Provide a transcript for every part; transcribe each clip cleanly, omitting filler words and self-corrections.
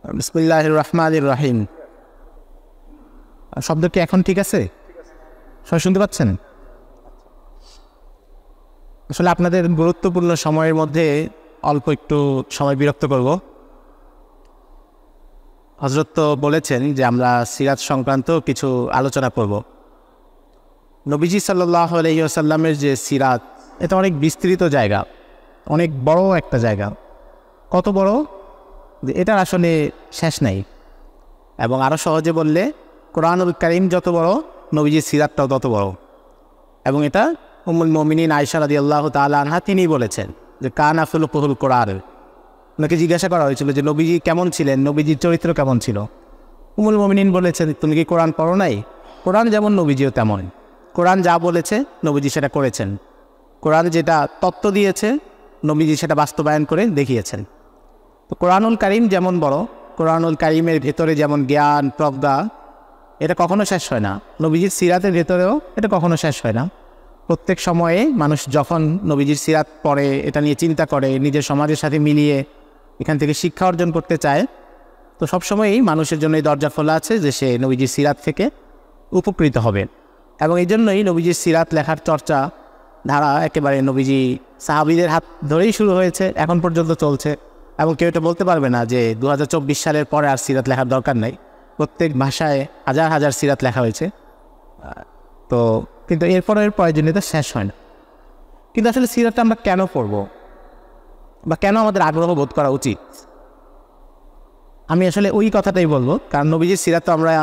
বিসমিল্লাহির রহমানির রহিম। শব্দ কি এখন ঠিক আছে? সবাই শুনতে পাচ্ছেন? আসলে আপনাদের গুরুত্বপূর্ণ সময়ের মধ্যে অল্প একটু সময় বিরক্ত করব। হযরত তো বলেছেন যে আমরা সিরাত সংক্রান্ত কিছু আলোচনা করব। নবীজি সাল্লাল্লাহু আলাইহি ওয়াসাল্লামের যে সিরাত, এটা অনেক বিস্তৃত জায়গা, অনেক বড় একটা জায়গা। কত বড় যে এটার আসলে শেষ নাই। এবং আরও সহজে বললে কোরআনুল কারীম যত বড়, নবীজির সিরাতটাও তত বড়। এবং এটা উম্মুল মুমিনিন আয়েশা রাদিয়াল্লাহু তাআলা আনহা তিনিই বলেছেন যে কানা খুলুকুল কোরআন। ওনাকে জিজ্ঞাসা করা হয়েছিল যে নবীজি কেমন ছিলেন, নবীজির চরিত্র কেমন ছিল। উম্মুল মুমিনিন বলেছেন, তুমি কি কোরআন পড়ো নাই? কোরআন যেমন নবীজিও তেমন। কোরআন যা বলেছে নবীজি সেটা করেছেন। কোরআন যেটা তত্ত্ব দিয়েছে নবীজি সেটা বাস্তবায়ন করে দেখিয়েছেন। তো কোরআনুল কারীম যেমন বড়, কোরআনুল কারীমের ভেতরে যেমন জ্ঞান প্রজ্ঞা, এটা কখনো শেষ হয় না। নবীজির সিরাতের ভেতরেও এটা কখনো শেষ হয় না। প্রত্যেক সময়ে মানুষ যখন নবীজির সিরাত পড়ে, এটা নিয়ে চিন্তা করে, নিজের সমাজের সাথে মিলিয়ে এখান থেকে শিক্ষা অর্জন করতে চায়, তো সবসময়ই মানুষের জন্য এই দরজা খোলা আছে যে সে নবীজির সিরাত থেকে উপকৃত হবে। এবং এই জন্যই নবীজির সিরাত লেখার চর্চা ধারা একেবারে নবীজি সাহাবীদের হাত ধরেই শুরু হয়েছে, এখন পর্যন্ত চলছে। এবং কেউ এটা বলতে পারবে না যে 2024 সালের পরে আর সিরাত লেখার দরকার নাই। প্রত্যেক ভাষায় হাজার হাজার সিরাত লেখা হয়েছে। তো কিন্তু এর প্রয়োজনীয়তা শেষ হয় না। কিন্তু আসলে সিরাতটা আমরা কেন পড়ব বা কেন আমাদের আগ্রহ বোধ করা উচিত, আমি আসলে ওই কথাটাই বলবো। কারণ নবীজির সিরাত তো আমরা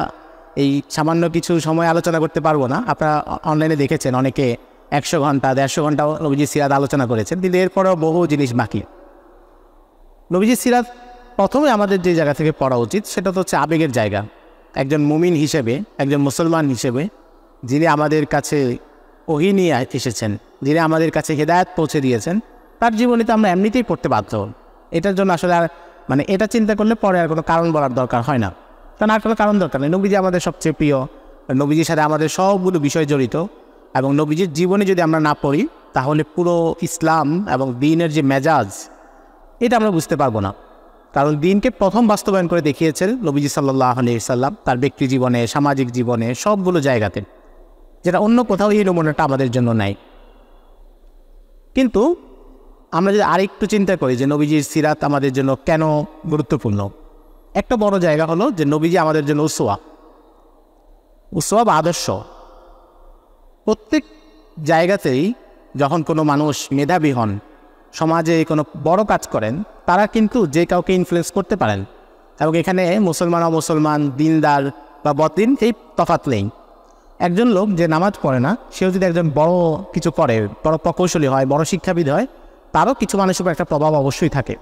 এই সামান্য কিছু সময় আলোচনা করতে পারবো না। আপনারা অনলাইনে দেখেছেন অনেকে 100 ঘন্টা 150 ঘন্টাও নবীজির সিরাত আলোচনা করেছেন, কিন্তু এরপরেও বহু জিনিস বাকি। নবীজির সিরাত প্রথমে আমাদের যে জায়গা থেকে পড়া উচিত সেটা তো হচ্ছে আবেগের জায়গা। একজন মুমিন হিসেবে, একজন মুসলমান হিসেবে, যিনি আমাদের কাছে ওহী নিয়ে এসেছেন, যিনি আমাদের কাছে হেদায়েত পৌঁছে দিয়েছেন, তার জীবনে তো আমরা এমনিতেই পড়তে বাধ্য। এটার জন্য আসলে আর এটা চিন্তা করলে পরে আর কোনো কারণ বলার দরকার হয় না। কারণ আর কোনো কারণ দরকার নেই। নবীজি আমাদের সবচেয়ে প্রিয়, নবীজির সাথে আমাদের সবগুলো বিষয় জড়িত। এবং নবীজির জীবনে যদি আমরা না পড়ি তাহলে পুরো ইসলাম এবং দ্বীনের যে মেজাজ, এটা আমরা বুঝতে পারবো না। কারণ দ্বীনকে প্রথম বাস্তবায়ন করে দেখিয়েছেন নবীজি সাল্লাল্লাহু আলাইহি ওয়াসাল্লাম, তার ব্যক্তি জীবনে, সামাজিক জীবনে, সবগুলো জায়গাতে, যেটা অন্য কোথাও এই নমুনাটা আমাদের জন্য নাই। কিন্তু আমরা যদি আরেকটু চিন্তা করি যে নবীজির সিরাত আমাদের জন্য কেন গুরুত্বপূর্ণ, একটা বড় জায়গা হলো যে নবীজি আমাদের জন্য উসওয়া বা আদর্শ। প্রত্যেক জায়গাতেই যখন কোনো মানুষ মেধাবী হন, সমাজে কোনো বড় কাজ করেন, তারা কিন্তু যে কাউকে ইনফ্লুয়েন্স করতে পারেন। এবং এখানে মুসলমান অমুসলমান, দিনদার বা বদ্দিন এই তফাৎ নেই। একজন লোক যে নামাজ পড়ে না, সেও যদি একজন বড় কিছু করে, বড় প্রকৌশলী হয়, বড় শিক্ষাবিদ হয়, তারও কিছু মানুষের উপর একটা প্রভাব অবশ্যই থাকে।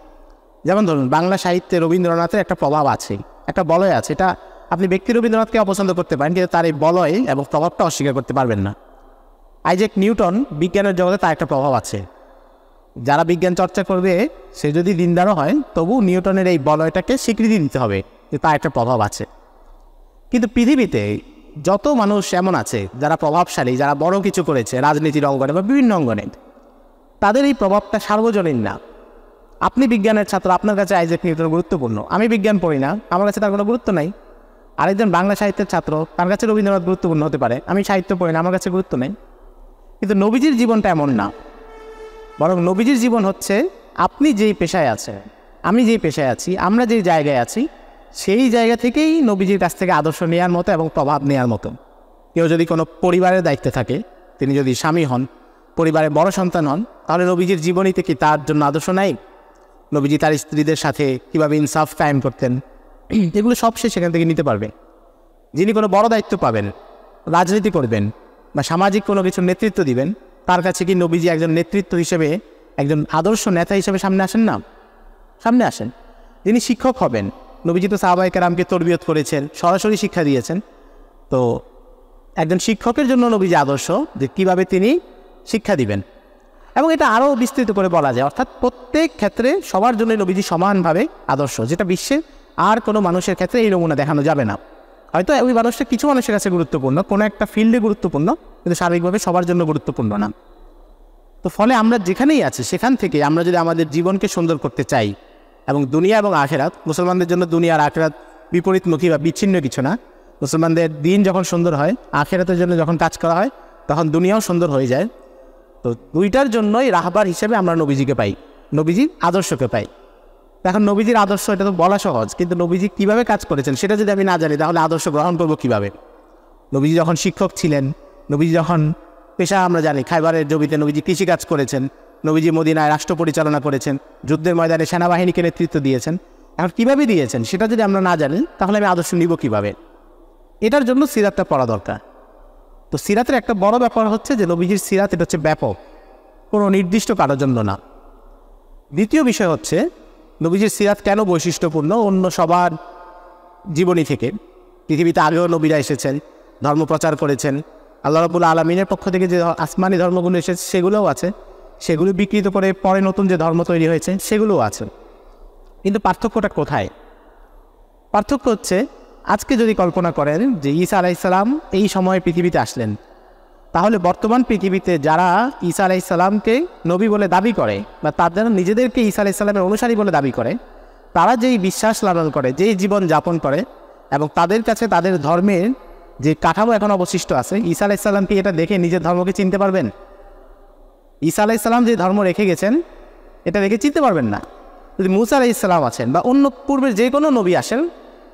যেমন ধরুন বাংলা সাহিত্যে রবীন্দ্রনাথের একটা প্রভাব আছে, একটা বলয় আছে। এটা আপনি ব্যক্তি রবীন্দ্রনাথকে অপছন্দ করতে পারেন, কিন্তু তার এই বলয় এবং প্রভাবটা অস্বীকার করতে পারবেন না। আইজ্যাক নিউটন, বিজ্ঞানের জগতে তার একটা প্রভাব আছে। যারা বিজ্ঞান চর্চা করবে সে যদি দিনদারও হয়, তবু নিউটনের এই বলয়টাকে স্বীকৃতি দিতে হবে যে তার একটা প্রভাব আছে। কিন্তু পৃথিবীতে যত মানুষ এমন আছে যারা প্রভাবশালী, যারা বড় কিছু করেছে রাজনীতির অঙ্গনে বা বিভিন্ন অঙ্গনে, তাদের এই প্রভাবটা সার্বজনীন না। আপনি বিজ্ঞানের ছাত্র, আপনার কাছে আইজ্যাক নিউটন গুরুত্বপূর্ণ। আমি বিজ্ঞান পড়ি না, আমার কাছে তার কোনো গুরুত্ব নাই। আরেকজন বাংলা সাহিত্যের ছাত্র, তার কাছে রবীন্দ্রনাথ গুরুত্বপূর্ণ হতে পারে, আমি সাহিত্য পড়ি না, আমার কাছে গুরুত্ব নেই। কিন্তু নবীজির জীবনটা এমন না। বরং নবীজির জীবন হচ্ছে আপনি যেই পেশায় আছেন, আমি যেই পেশায় আছি, আমরা যেই জায়গায় আছি, সেই জায়গা থেকেই নবীজির কাছ থেকে আদর্শ নেওয়ার মতো এবং প্রভাব নেওয়ার মতো। কেউ যদি কোনো পরিবারের দায়িত্বে থাকে, তিনি যদি স্বামী হন, পরিবারের বড় সন্তান হন, তাহলে নবীজির জীবনীতে কি তার জন্য আদর্শ নাই? নবীজি তার স্ত্রীদের সাথে কীভাবে ইনসাফ কায়েম করতেন, এগুলো সব সে সেখান থেকে নিতে পারবে। যিনি কোনো বড় দায়িত্ব পাবেন, রাজনীতি করবেন বা সামাজিক কোনো কিছুর নেতৃত্ব দিবেন, তার কাছে কি নবীজি একজন নেতৃত্ব হিসেবে, একজন আদর্শ নেতা হিসেবে সামনে আসেন না? সামনে আসেন। যিনি শিক্ষক হবেন, নবীজি তো সাহাবায়ে কেরামকে তরবিয়ত করেছেন, সরাসরি শিক্ষা দিয়েছেন। তো একজন শিক্ষকের জন্য নবীজি আদর্শ, যে কীভাবে তিনি শিক্ষা দিবেন। এবং এটা আরও বিস্তৃত করে বলা যায়, অর্থাৎ প্রত্যেক ক্ষেত্রে সবার জন্য নবীজি সমানভাবে আদর্শ, যেটা বিশ্বে আর কোনো মানুষের ক্ষেত্রে এই নমুনা দেখানো যাবে না। হয়তো ওই মানুষটা কিছু মানুষের কাছে গুরুত্বপূর্ণ, কোনো একটা ফিল্ডে গুরুত্বপূর্ণ, কিন্তু সার্বিকভাবে সবার জন্য গুরুত্বপূর্ণ না। তো ফলে আমরা যেখানেই আছি সেখান থেকে আমরা যদি আমাদের জীবনকে সুন্দর করতে চাই, এবং দুনিয়া এবং আখেরাত, মুসলমানদের জন্য দুনিয়া আর আখেরাত বিপরীতমুখী বা বিচ্ছিন্ন কিছু না। মুসলমানদের দিন যখন সুন্দর হয়, আখেরাতের জন্য যখন কাজ করা হয়, তখন দুনিয়াও সুন্দর হয়ে যায়। তো দুইটার জন্যই রাহবার হিসেবে আমরা নবীজিকে পাই, নবীজির আদর্শকে পাই। এখন নবীজির আদর্শ এটা তো বলা সহজ, কিন্তু নবীজি কীভাবে কাজ করেছেন সেটা যদি আমি না জানি তাহলে আদর্শ গ্রহণ করবো কীভাবে? নবীজি যখন শিক্ষক ছিলেন, নবীজি যখন পেশা আমরা জানি খাইবারের জমিতে নবীজি কৃষিকাজ করেছেন, নবীজি মদিনায় রাষ্ট্র পরিচালনা করেছেন, যুদ্ধের ময়দানে সেনাবাহিনীকে নেতৃত্ব দিয়েছেন। এখন কীভাবে দিয়েছেন সেটা যদি আমরা না জানি তাহলে আমি আদর্শ নিব কীভাবে? এটার জন্য সিরাতটা পড়া দরকার। তো সিরাতের একটা বড় ব্যাপার হচ্ছে যে নবীজির সিরাত এটা হচ্ছে ব্যাপক, কোনো নির্দিষ্ট কারোর জন্য না। দ্বিতীয় বিষয় হচ্ছে নবীজির সিরাত কেন বৈশিষ্ট্যপূর্ণ অন্য সবার জীবনী থেকে। পৃথিবীতে আগেও নবীরা এসেছেন, ধর্ম প্রচার করেছেন, আল্লাহ রাব্বুল আলামিনের পক্ষ থেকে যে আসমানি ধর্মগুলো এসেছে সেগুলোও আছে, সেগুলো বিকৃত করে পরে নতুন যে ধর্ম তৈরি হয়েছে সেগুলোও আছে। কিন্তু পার্থক্যটা কোথায়? পার্থক্য হচ্ছে আজকে যদি কল্পনা করেন যে ঈসা আলাইহিসসালাম এই সময়ে পৃথিবীতে আসলেন, তাহলে বর্তমান পৃথিবীতে যারা ঈসা আলাইহিসসালামকে নবী বলে দাবি করে বা তাদের নিজেদেরকে ঈসা আলাইহিসসালামের অনুসারী বলে দাবি করে, তারা যেই বিশ্বাস লালন করে, যেই জীবন যাপন করে এবং তাদের কাছে তাদের ধর্মের যে কাঠামো এখন অবশিষ্ট আছে, ঈসা আলাইহিসসালামকে এটা দেখে নিজের ধর্মকে চিনতে পারবেন? ঈসা আলাইহিসসালাম যে ধর্ম রেখে গেছেন এটা দেখে চিনতে পারবেন না। যদি মুসা আলাইহিসসালাম আছেন বা অন্য পূর্বের যে কোনো নবী আসেন,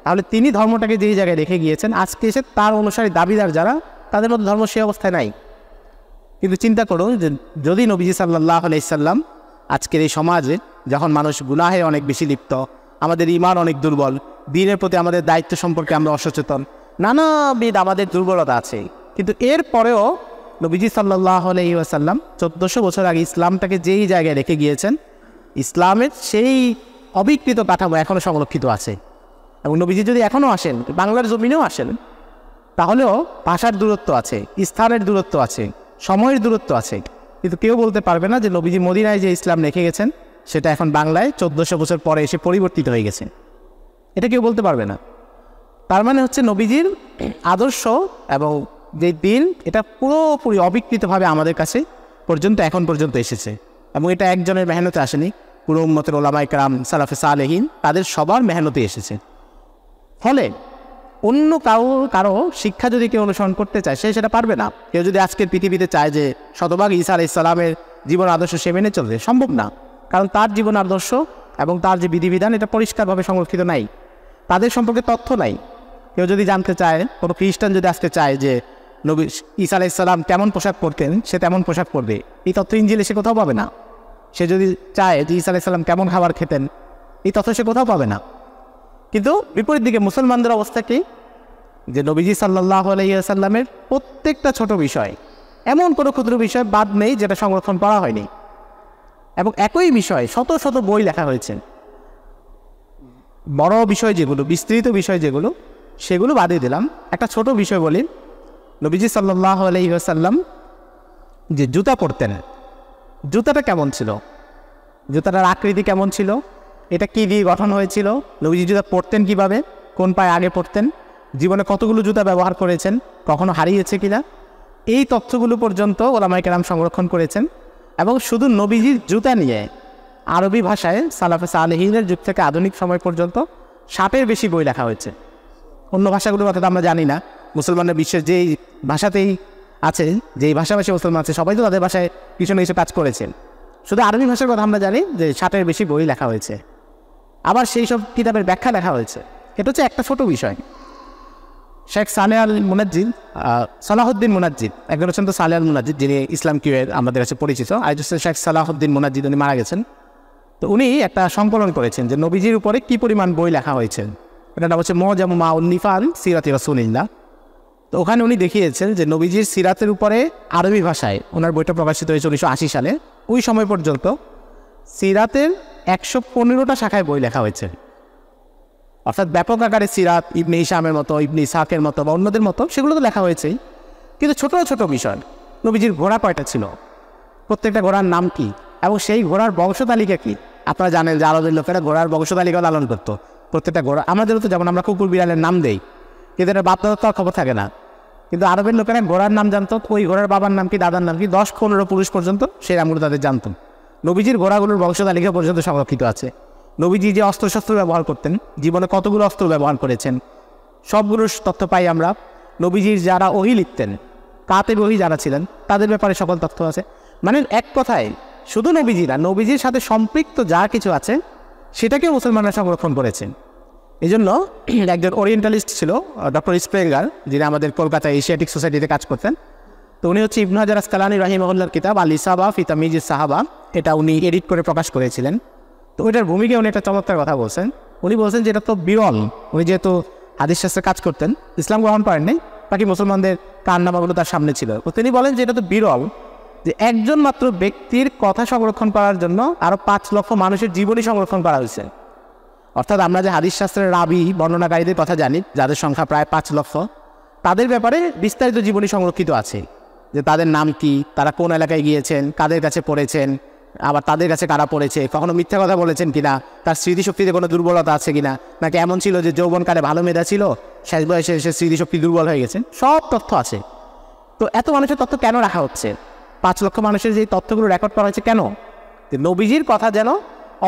তাহলে তিনি ধর্মটাকে যেই জায়গায় রেখে গিয়েছেন, আজকে এসে তার অনুসারী দাবিদার যারা, তাদের মধ্যে ধর্ম সেই অবস্থায় নাই। কিন্তু চিন্তা করুন যে যদি নবীজি সাল্লাল্লাহু আলাইহি সাল্লাম আজকের এই সমাজে যখন মানুষ গুনাহে অনেক বেশি লিপ্ত, আমাদের ঈমান অনেক দুর্বল, দ্বীনের প্রতি আমাদের দায়িত্ব সম্পর্কে আমরা অসচেতন, নানাবিধ আমাদের দুর্বলতা আছে, কিন্তু এর পরেও নবীজি সাল্লাল্লাহু আলাইহি ওয়াসাল্লাম 1400 বছর আগে ইসলামটাকে যেই জায়গায় রেখে গিয়েছেন, ইসলামের সেই অবিকৃত কাঠামো এখনও সংরক্ষিত আছে। এবং নবীজি যদি এখনও আসেন, বাংলার জমিনেও আসেন, তাহলেও ভাষার দূরত্ব আছে, স্থানের দূরত্ব আছে, সময়ের দূরত্ব আছে, কিন্তু কেউ বলতে পারবে না যে নবীজি মদিনায় যে ইসলাম রেখে গেছেন সেটা এখন বাংলায় 1400 বছর পরে এসে পরিবর্তিত হয়ে গেছে। এটা কেউ বলতে পারবে না। তার মানে হচ্ছে নবীজির আদর্শ এবং যে দিন এটা পুরোপুরি অবিকৃতভাবে আমাদের কাছে পর্যন্ত এখন পর্যন্ত এসেছে। এবং এটা একজনের মেহনতে আসেনি, পুরো উম্মতের ওলামায়ে কেরাম, সালাফে সালেহিন, তাদের সবার মেহনতে এসেছে। ফলে অন্য কারো শিক্ষা যদি কেউ অনুসরণ করতে চায় সে সেটা পারবে না। কেউ যদি আজকের পৃথিবীতে চায় যে শতভাগ ঈসা আলাইহিস সালামের জীবন আদর্শ সে মেনে চলবে, সম্ভব না। কারণ তার জীবন আদর্শ এবং তার যে বিধিবিধান এটা পরিষ্কারভাবে সংরক্ষিত নাই, তাদের সম্পর্কে তথ্য নাই। কেউ যদি জানতে চায়, কোনো খ্রিস্টান যদি আজকে চায় যে নবী ঈসা আলাইহিস সালাম কেমন পোশাক পরতেন, সে তেমন পোশাক পরবে, এই তথ্য ইনজিলে সে কোথাও পাবে না। সে যদি চায় যে ঈসা আলাইহিস সালাম কেমন খাবার খেতেন, এই তথ্য সে কোথাও পাবে না। কিন্তু বিপরীত দিকে মুসলমানদের অবস্থা কি? যে নবীজি সাল্লাল্লাহু আলাইহি ওয়াসাল্লামের প্রত্যেকটা ছোট বিষয়, এমন কোনো ক্ষুদ্র বিষয় বাদ নেই যেটা সংরক্ষণ করা হয়নি। এবং একই বিষয় শত শত বই লেখা হয়েছে। বড় বিষয় যেগুলো, বিস্তৃত বিষয় যেগুলো, সেগুলো বাদে দিলাম। একটা ছোট বিষয় বলি, নবীজি সাল্লাল্লাহু আলাইহি ওয়াসাল্লাম যে জুতা পরতেন, জুতাটা কেমন ছিল, জুতাটার আকৃতি কেমন ছিল, এটা কী দিয়ে গঠন হয়েছিল, নবীজি জুতা পরতেন কীভাবে, কোন পায়ে আগে পরতেন, জীবনে কতগুলো জুতা ব্যবহার করেছেন, কখনো হারিয়েছে কিনা, এই তথ্যগুলো পর্যন্ত ওলামায়ে কেরাম সংরক্ষণ করেছেন। এবং শুধু নবীজির জুতা নিয়ে আরবি ভাষায় সালাফে সালেহিনের যুগ থেকে আধুনিক সময় পর্যন্ত 60-এর বেশি বই লেখা হয়েছে। অন্য ভাষাগুলোর কথা আমরা জানি না। মুসলমানরা বিশ্বের যেই ভাষাতেই আছে, যেই ভাষাভাষী মুসলমান আছে, সবাই তো তাদের ভাষায় কিছু না কিছু কাজ করেছেন। শুধু আরবি ভাষার কথা আমরা জানি যে 60-এর বেশি বই লেখা হয়েছে। আবার সেই সব কিতাবের ব্যাখ্যা লেখা হয়েছে। এটা হচ্ছে একটা ছোট বিষয়। শেখ সালেহ আল মুনাজ্জিদ, সালাহুদ্দিন মুনাজ্জিদ, একজন হচ্ছেন তো সালেহ আল মুনাজ্জিদ, যিনি ইসলাম কিউয়ের আমাদের কাছে পরিচিত। আর হচ্ছে শেখ সালাহুদ্দিন মুনাজ্জিদ, উনি মারা গেছেন। তো উনি একটা সংকলন করেছেন যে নবীজির উপরে কী পরিমাণ বই লেখা হয়েছে। এটা নাম হচ্ছে মুআজামু মাউন্নিফাল সিরাতি রাসূলিল্লাহ। তো ওখানে উনি দেখিয়েছেন যে নবীজির সিরাতের উপরে আরবি ভাষায় ওনার বইটা প্রকাশিত হয়েছে 1980 সালে। ওই সময় পর্যন্ত সিরাতের 115টা শাখায় বই লেখা হয়েছে। অর্থাৎ ব্যাপক আকারে সিরাত ইবনে হিশামের মতো, ইবনে ইসহাকের মতো বা অন্যদের মতো সেগুলো তো লেখা হয়েছেই, কিন্তু ছোট ছোট বিষয়। নবীজির ঘোড়া কয়টা ছিল, প্রত্যেকটা ঘোড়ার নাম কি, এবং সেই ঘোড়ার বংশতালিকা কি। আপনারা জানেন যে আরবের লোকেরা ঘোড়ার বংশতালিকা লালন করতো। প্রত্যেকটা ঘোড়া আমাদেরও তো, যেমন আমরা কুকুর বিড়ালের নাম দেই, কিন্তু এটা বাপ দাদার তো আর খবর থাকে না। কিন্তু আরবের লোকেরা ঘোড়ার নাম জানতো, ওই ঘোড়ার বাবার নাম কি, দাদার নাম কি, 10-15 পুরুষ পর্যন্ত সেই নামগুলো তাদের জানতো। নবীজির ঘোড়াগুলোর বংশতালিকা পর্যন্ত সংরক্ষিত আছে। নবীজি যে অস্ত্রশস্ত্র ব্যবহার করতেন, জীবনে কতগুলো অস্ত্র ব্যবহার করেছেন, সবগুলোর তথ্য পাই আমরা। নবীজির যারা ওহী লিখতেন, কাতেব ওহী যারা ছিলেন, তাদের ব্যাপারে সকল তথ্য আছে। মানে এক কথায় শুধু নবীজিরা, নবীজির সাথে সম্পৃক্ত যা কিছু আছে সেটাকে মুসলমানরা সংরক্ষণ করেছেন। এই জন্য একজন ওরিয়েন্টালিস্ট ছিল ডক্টর স্প্রেঙ্গার, যিনি আমাদের কলকাতায় এশিয়াটিক সোসাইটিতে কাজ করতেন। তো উনি হচ্ছে ইবনে হাজার আসকালানী রাহিমাহুল্লাহর কিতাব আল ইসাবা ফি তামিজ সাহাবা, এটা উনি এডিট করে প্রকাশ করেছিলেন। তো ওইটার ভূমিকায় উনি একটা চমৎকার কথা বলছেন। উনি বলছেন যে এটা তো বিরল, উনি যেহেতু হাদিস শাস্ত্রে কাজ করতেন, ইসলাম গ্রহণ করেননি, বাকি মুসলমানদের কারনামাগুলো তার সামনে ছিল। তো তিনি বলেন যে এটা তো বিরল যে একজন মাত্র ব্যক্তির কথা সংরক্ষণ করার জন্য আরও 5 লক্ষ মানুষের জীবনী সংরক্ষণ করা হয়েছে। অর্থাৎ আমরা যে হাদিস শাস্ত্রের রাবি বর্ণনাকারীদের কথা জানি, যাদের সংখ্যা প্রায় 5 লক্ষ, তাদের ব্যাপারে বিস্তারিত জীবনী সংরক্ষিত আছে, যে তাদের নাম কি, তারা কোন এলাকায় গিয়েছেন, কাদের কাছে পড়েছেন, আবার তাদের কাছে কারা পড়েছে, কখনো মিথ্যা কথা বলেছেন কিনা, তার স্মৃতিশক্তিতে কোনো দুর্বলতা আছে কিনা, নাকি এমন ছিল যে যৌবনকালে ভালো মেধা ছিল, শেষ বয়সে এসে স্মৃতিশক্তি দুর্বল হয়ে গেছেন, সব তথ্য আছে। তো এত মানুষের তথ্য কেন রাখা হচ্ছে? 5 লক্ষ মানুষের যে তথ্যগুলো রেকর্ড করা হয়েছে কেন? যে নবীজির কথা যেন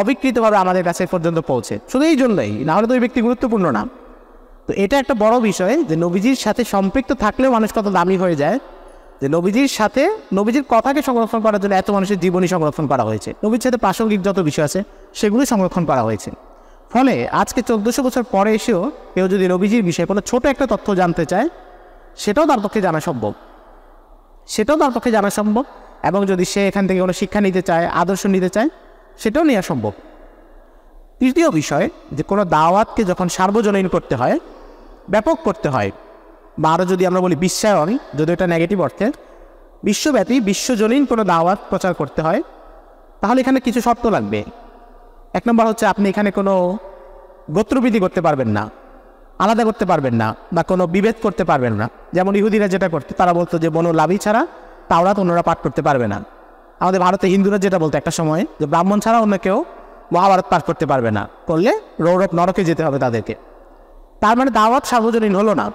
অবিকৃতভাবে আমাদের কাছে পর্যন্ত পৌঁছে, শুধু এই জন্যই, নাহলে তো ওই ব্যক্তি গুরুত্বপূর্ণ না। তো এটা একটা বড় বিষয় যে নবীজির সাথে সম্পৃক্ত থাকলেও মানুষ কত দামি হয়ে যায়, যে নবীজির সাথে নবীজির কথাকে সংরক্ষণ করার জন্য এত মানুষের জীবনী সংরক্ষণ করা হয়েছে। নবীর সাথে প্রাসঙ্গিক যত বিষয় আছে সেগুলি সংরক্ষণ করা হয়েছে। ফলে আজকে 1400 বছর পরে এসেও কেউ যদি নবীজির বিষয়ে কোনো ছোট একটা তথ্য জানতে চায়, সেটাও তার পক্ষে জানা সম্ভব। এবং যদি সে এখান থেকে কোনো শিক্ষা নিতে চায়, আদর্শ নিতে চায়, সেটাও নেওয়া সম্ভব। তৃতীয় বিষয়, যে কোনো দাওয়াতকে যখন সার্বজনীন করতে হয়, ব্যাপক করতে হয়, বা আরও যদি আমরা বলি বিশ্বায়ন, যদি এটা নেগেটিভ অর্থে, বিশ্বব্যাপী বিশ্বজনীন কোনো দাওয়াত প্রচার করতে হয়, তাহলে এখানে কিছু শর্ত লাগবে। 1 নম্বর হচ্ছে আপনি এখানে কোনো গোত্রবিধি করতে পারবেন না, আলাদা করতে পারবেন না, বা কোনো বিভেদ করতে পারবেন না। যেমন ইহুদিরা যেটা করতে, তারা বলতো যে বনু লাবি ছাড়া তাওরাত অন্যরা পাঠ করতে পারবে না। আমাদের ভারতে হিন্দুরা যেটা বলতো একটা সময়, যে ব্রাহ্মণ ছাড়া অন্য কেউ মহাভারত পাঠ করতে পারবে না, করলে নরকে যেতে হবে তাদেরকে। তার মানে দাওয়াত সার্বজনীন হলো না,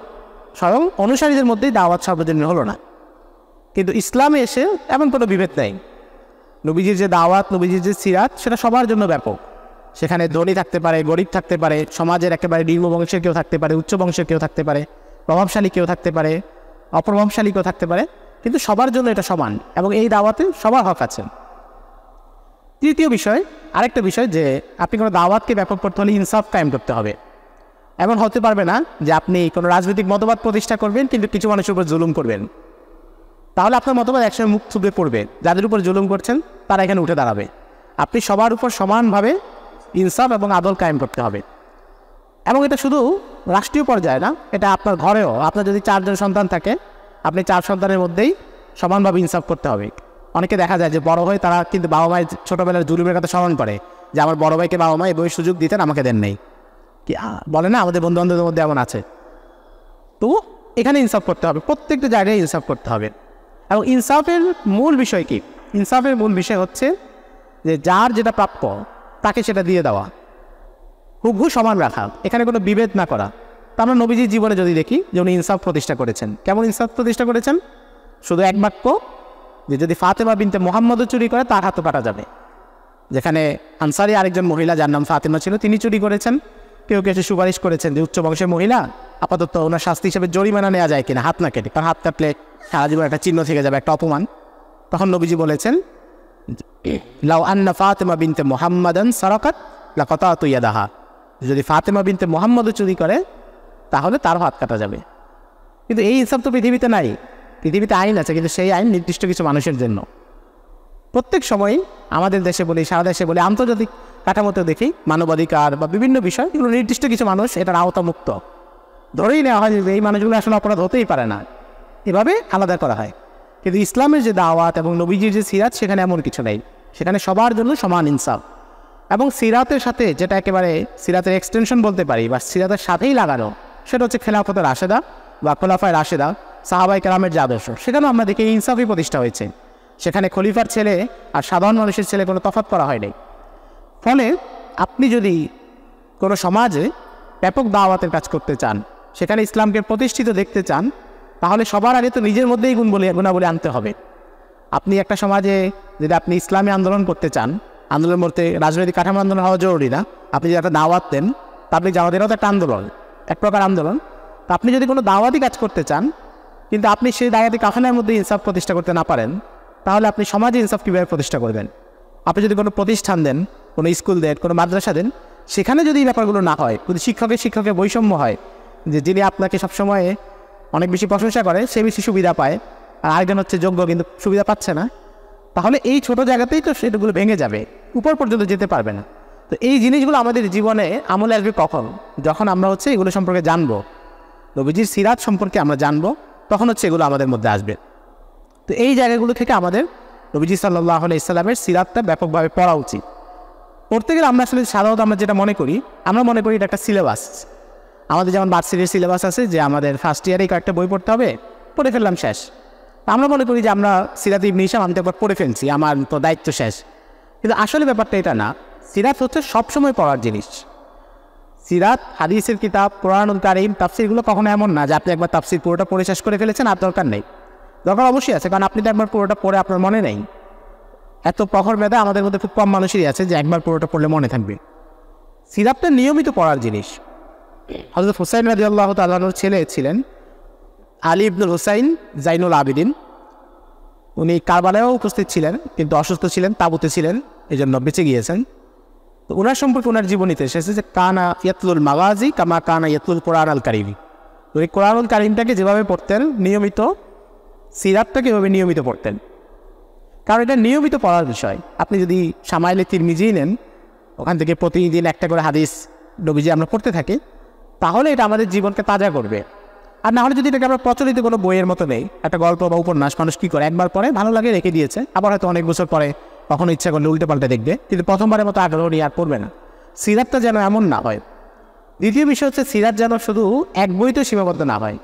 স্বয়ং অনুসারীদের মধ্যেই দাওয়াত সার্বজনীন হলো না। কিন্তু ইসলামে এসে এমন কোনো বিভেদ নেই। নবীজির যে দাওয়াত, নবীজির যে সিরাত, সেটা সবার জন্য ব্যাপক। সেখানে ধনী থাকতে পারে, গরিব থাকতে পারে, সমাজের একেবারে নিম্ন বংশের কেউ থাকতে পারে, উচ্চ বংশের কেউ থাকতে পারে, প্রভাবশালী কেউ থাকতে পারে, অপ্রভাবশালী কেউ থাকতে পারে, কিন্তু সবার জন্য এটা সমান, এবং এই দাওয়াতে সবার হক আছে। তৃতীয় বিষয়, আরেকটা বিষয়, যে আপনি কোনো দাওয়াতকে ব্যাপক করতে হলে ইনসাফ কায়েম করতে হবে। এমন হতে পারবে না যে আপনি কোনো রাজনৈতিক মতবাদ প্রতিষ্ঠা করবেন কিন্তু কিছু মানুষের উপর জুলুম করবেন, তাহলে আপনার মতবাদ একসময় মুখ থুবড়ে পড়বে, যাদের উপর জুলুম করছেন তারা এখানে উঠে দাঁড়াবে। আপনি সবার উপর সমানভাবে ইনসাফ এবং আদল কায়েম করতে হবে। এবং এটা শুধু রাষ্ট্রীয় পর্যায়ে না, এটা আপনার ঘরেও, আপনার যদি 4 জন সন্তান থাকে, আপনি 4 সন্তানের মধ্যেই সমানভাবে ইনসাফ করতে হবে। অনেকে দেখা যায় যে বড় হয়ে তারা কিন্তু বাবা মায়ের ছোটোবেলার জুলুমের কথা স্মরণ করে, যে আমার বড় ভাইকে বাবা মা এই সুযোগ দিতেন, আমাকে দেন নেই, কি বলে না, আমাদের বন্ধু বান্ধবের মধ্যে এমন আছে। তো এখানে ইনসাফ করতে হবে, প্রত্যেকটা জায়গায় ইনসাফ করতে হবে। এবং ইনসাফের মূল বিষয় কি? ইনসাফের মূল বিষয় হচ্ছে যে যার যেটা প্রাপ্য তাকে সেটা দিয়ে দেওয়া, হুবহু সমান রাখা, এখানে কোনো বিভেদ না করা। তা আমরা নবীজির জীবনে যদি দেখি যে উনি ইনসাফ প্রতিষ্ঠা করেছেন। কেমন ইনসাফ প্রতিষ্ঠা করেছেন? শুধু এক বাক্য, যে যদি ফাতেমা বিনতে মুহাম্মদও চুরি করে তার হাতও কাটা যাবে। যেখানে আনসারি আরেকজন মহিলা যার নাম ফাতেমা ছিল, তিনি চুরি করেছেন, কেউ এসে সুপারিশ করেছেন যে উচ্চ বংশের মহিলা, আপাতত ওনার শাস্তি হিসেবে জরিমানা নেওয়া যায় কিনা, হাত না কেটে, কারণ হাত কাটলে সারা জীবন একটা চিহ্ন থেকে যাবে, একটা অপমান। তখন নবীজি বলেছেন, লাউ আন্না ফাতেমা বিনতে মুহাম্মাদান সারাকাত লাকাতাতু ইয়াদাহা, যদি ফাতেমা বিনতে মুহাম্মদও চুরি করে তাহলে তার হাত কাটা যাবে। কিন্তু এই ইনসাফ তো পৃথিবীতে নাই। পৃথিবীতে আইন আছে, কিন্তু সেই আইন নির্দিষ্ট কিছু মানুষের জন্য। প্রত্যেক সময় আমাদের দেশে বলি, সারা দেশে বলি, আন্তর্জাতিক কাঠামোতে দেখি মানবাধিকার বা বিভিন্ন বিষয়, এগুলো নির্দিষ্ট কিছু মানুষ এটার আওতামুক্ত ধরেই নেওয়া হয়, যে এই মানুষগুলো আসলে অপরাধ হতেই পারে না, এভাবে আলাদা করা হয়। কিন্তু ইসলামের যে দাওয়াত এবং নবীজির যে সিরাত, সেখানে এমন কিছু নেই, সেখানে সবার জন্য সমান ইনসাফ। এবং সিরাতের সাথে, যেটা একেবারে সিরাতের এক্সটেনশন বলতে পারি বা সিরাতের সাথেই লাগানো, সেটা হচ্ছে খেলাফতে রাশেদা বা খোলাফায়ে রাশেদা, সাহাবায়ে কেরামের যে আদর্শ, সেখানেও আমরা দেখি ইনসাফই প্রতিষ্ঠা হয়েছে। সেখানে খলিফার ছেলে আর সাধারণ মানুষের ছেলে কোনো তফাৎ করা হয়নি। ফলে আপনি যদি কোনো সমাজে ব্যাপক দাওয়াতের কাজ করতে চান, সেখানে ইসলামকে প্রতিষ্ঠিত দেখতে চান, তাহলে সবার আগে তো নিজের মধ্যেই গুণাবলী আনতে হবে। আপনি একটা সমাজে যদি আপনি ইসলামী আন্দোলন করতে চান, আন্দোলনের মধ্যে রাজনৈতিক কাঠামো আন্দোলন হওয়া জরুরি না, আপনি যদি একটা দাওয়াত দেন, তাবলিগ জামাত এটাও তো একটা আন্দোলন, এক প্রকার আন্দোলন। তো আপনি যদি কোনো দাওয়াতি কাজ করতে চান কিন্তু আপনি সেই দাওয়াতি কাফেলার মধ্যে ইনসাফ প্রতিষ্ঠা করতে না পারেন, তাহলে আপনি সমাজে ইনসাফ কীভাবে প্রতিষ্ঠা করবেন? আপনি যদি কোনো প্রতিষ্ঠান দেন, কোনো স্কুল দেন, কোনো মাদ্রাসা দেন, সেখানে যদি এই ব্যাপারগুলো না হয়, যদি শিক্ষকের বৈষম্য হয়, যে যিনি আপনাকে সবসময় অনেক বেশি প্রশংসা করে সে বেশি সুবিধা পায়, আর আরেকজন হচ্ছে যোগ্য কিন্তু সুবিধা পাচ্ছে না, তাহলে এই ছোট জায়গাতেই তো সেগুলো ভেঙে যাবে, উপর পর্যন্ত যেতে পারবে না। তো এই জিনিসগুলো আমাদের জীবনে আমলে আসবে কখন? যখন আমরা হচ্ছে এগুলো সম্পর্কে জানবো, নবীজির সিরাত সম্পর্কে আমরা জানবো, তখন হচ্ছে এগুলো আমাদের মধ্যে আসবে। তো এই জায়গাগুলো থেকে আমাদের নবীজি সাল্লাল্লাহু আলাইহি সাল্লামের সিরাতটা ব্যাপকভাবে পড়া উচিত। পড়তে গেলে আমরা আসলে সাধারণত আমরা যেটা মনে করি এটা একটা সিলেবাস। আমাদের যেমন ভার্সিটির সিলেবাস আছে যে আমাদের ফার্স্ট ইয়ারেই কয়েকটা বই পড়তে হবে, পড়ে ফেললাম শেষ। আমরা মনে করি যে আমরা সিরাত ইবনে হিশাম আমি তো একবার পড়ে ফেলছি, আমার তো দায়িত্ব শেষ। কিন্তু আসলে ব্যাপারটা এটা না। সিরাত হচ্ছে সবসময় পড়ার জিনিস। সিরাত, হাদিসের কিতাব, কোরআনুল কারীম, তাফসীর, এগুলো কখনো এমন না যে আপনি একবার তাফসীর পুরোটা পড়ে শেষ করে ফেলেছেন, আর দরকার নেই। দরকার অবশ্যই আছে, কারণ আপনি তো একবার পুরোটা পড়ে আপনার মনে নেই। এত প্রখর মেধা আমাদের মধ্যে খুব কম মানুষেরই আছে যে একবার পুরোটা পড়লে মনে থাকবে। সিরাতটা নিয়মিত পড়ার জিনিস। হযরত হুসাইন রাদিয়াল্লাহু তাআলা আনহুর ছেলে ছিলেন আলী ইবনুল হুসাইন জাইনুল আবিদিন। উনি কারবালায়ও উপস্থিত ছিলেন, কিন্তু অসুস্থ ছিলেন, তাঁবুতে ছিলেন, এই জন্য বেঁচে গিয়েছেন। তো ওনার সম্পর্কে ওনার জীবনীতে এসেছে যে কানা ইয়াতলুল মাগাজি কামা কানা ইয়াতলুল কোরআন আল কারিম। উনি কোরআনুল কারিমটাকে যেভাবে পড়তেন নিয়মিত, সিরাতটাকে এভাবে নিয়মিত পড়তেন। কারণ এটা নিয়মিত পড়ার বিষয়। আপনি যদি শামাইলে তিরমিজি নেন, ওখান থেকে প্রতিদিন একটা করে হাদিস নবীজি আমরা পড়তে থাকি, তাহলে এটা আমাদের জীবনকে তাজা করবে। আর না হলে যদি এটাকে আমরা প্রচলিত কোনো বইয়ের মতো নেই, একটা গল্প বা উপন্যাস, মানুষ কী করে একবার পরে ভালো লাগে রেখে দিয়েছে, আবার হয়তো অনেক বছর পরে কখনো ইচ্ছা করলে উল্টে পাল্টে দেখবে, কিন্তু প্রথমবারের মতো আগ্রহ নিয়ে আর পড়বে না। সিরাতটা যেন এমন না হয়। দ্বিতীয় বিষয় হচ্ছে সিরাত যেন শুধু এক বইতে সীমাবদ্ধ না হয়।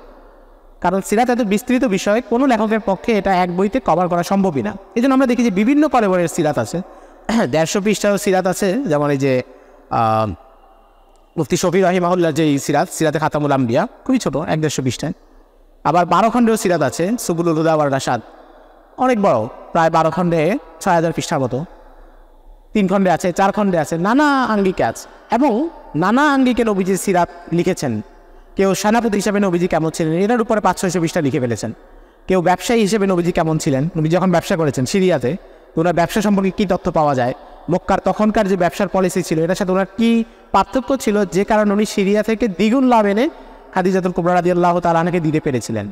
কারণ সিরাত এত বিস্তৃত বিষয়, কোনো লেখকের পক্ষে এটা এক বইতে কভার করা সম্ভবই না। এই জন্য আমরা দেখি যে বিভিন্ন কলেবরের সিরাত আছে, 150 পৃষ্ঠারও সিরাত আছে, যেমন এই যে মুফতি শফি রাহিমাহুল্লাহ যে সিরাতে খাতামুল আম্বিয়া, খুবই ছোটো, 150 পৃষ্ঠায়। আবার 12 খণ্ডেও সিরাত আছে, সুবুলুল হুদা ওয়ার রাশাদ, অনেক বড়, প্রায় 12 খণ্ডে 6000 পৃষ্ঠার মতো। 3 খণ্ডে আছে, 4 খণ্ডে আছে, নানা আঙ্গিকে আছে, এবং নানা আঙ্গিকে নবীজির সিরাত লিখেছেন। কেউ সেনাপতি হিসেবে নবীজি কেমন ছিলেন এটার উপরে 500-600 পৃষ্ঠা লিখে ফেলেছেন। কেউ ব্যবসায়ী হিসেবে নবীজি কেমন ছিলেন, নবীজি যখন ব্যবসা করেছেন সিরিয়াতে, ওনার ব্যবসা সম্পর্কে কী তথ্য পাওয়া যায়, মক্কার তখনকার যে ব্যবসার পলিসি ছিল এটার সাথে ওনার কী পার্থক্য ছিল, যে কারণে উনি সিরিয়া থেকে দ্বিগুণ লাভ এনে খাদিজাতুল কুবরা রাদিয়াল্লাহু তাআলা আনহাকে দিতে পেরেছিলেন।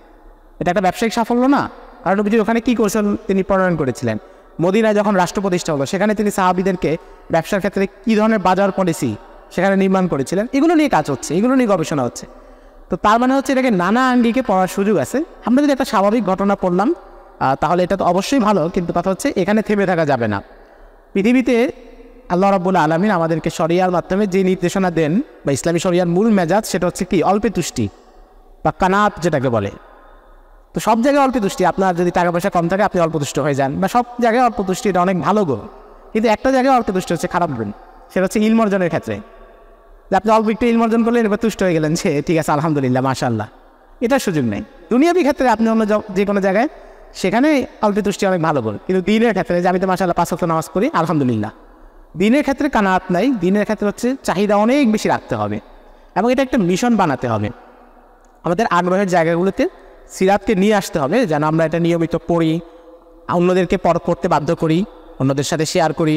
এটা একটা ব্যবসায়িক সাফল্য না? কারণ নবীজি ওখানে কী কৌশল তিনি প্রণয়ন করেছিলেন। মদিনায় যখন রাষ্ট্র প্রতিষ্ঠা হলো, সেখানে তিনি সাহাবীদেরকে ব্যবসার ক্ষেত্রে কী ধরনের বাজার পলিসি সেখানে নির্মাণ করেছিলেন, এগুলো নিয়ে কাজ হচ্ছে, এগুলো নিয়ে গবেষণা হচ্ছে। তো তার মানে হচ্ছে এটাকে নানা আঙ্গিকে পড়ার সুযোগ আছে। আমরা যদি একটা স্বাভাবিক ঘটনা পড়লাম তাহলে এটা তো অবশ্যই ভালো, কিন্তু কথা হচ্ছে এখানে থেমে থাকা যাবে না। পৃথিবীতে আল্লাহ রাব্বুল আলামিন আমাদেরকে শরিয়ার মাধ্যমে যে নির্দেশনা দেন, বা ইসলামী শরিয়ার মূল মেজাজ, সেটা হচ্ছে কি? অল্পে তুষ্টি বা কানাত যেটাকে বলে। তো সব জায়গায় অল্প তুষ্টি, আপনার যদি টাকা পয়সা কম থাকে আপনি অল্প তুষ্ট হয়ে যান, বা সব জায়গায় অল্প তুষ্টি, এটা অনেক ভালো গুণ। কিন্তু একটা জায়গায় অল্প তুষ্টি হচ্ছে খারাপ গুণ, সেটা হচ্ছে ইলম অর্জনের ক্ষেত্রে। যে আপনি অল্প একটু ইলম অর্জন করলেন, এবার তুষ্ট হয়ে গেলেন, সে ঠিক আছে আলহামদুলিল্লাহ মাশাআল্লাহ, এটার সুযোগ নেই। দুনিয়াবী ক্ষেত্রে আপনি অন্য যে কোনো জায়গায় সেখানে অল্প তুষ্টি অনেক ভালো গুণ, কিন্তু দিনের ক্ষেত্রে যে আমি তো মাশাআল্লাহ 5 ওয়াক্ত নামাজ পড়ি আলহামদুলিল্লাহ, দিনের ক্ষেত্রে কানাত নাই। দিনের ক্ষেত্রে হচ্ছে চাহিদা অনেক বেশি রাখতে হবে, এবং এটা একটা মিশন বানাতে হবে। আমাদের আগ্রহের জায়গাগুলোতে সিরাতকে নিয়ে আসতে হবে, যেন আমরা এটা নিয়মিত পড়ি, অন্যদেরকে পড়তে বাধ্য করি, অন্যদের সাথে শেয়ার করি।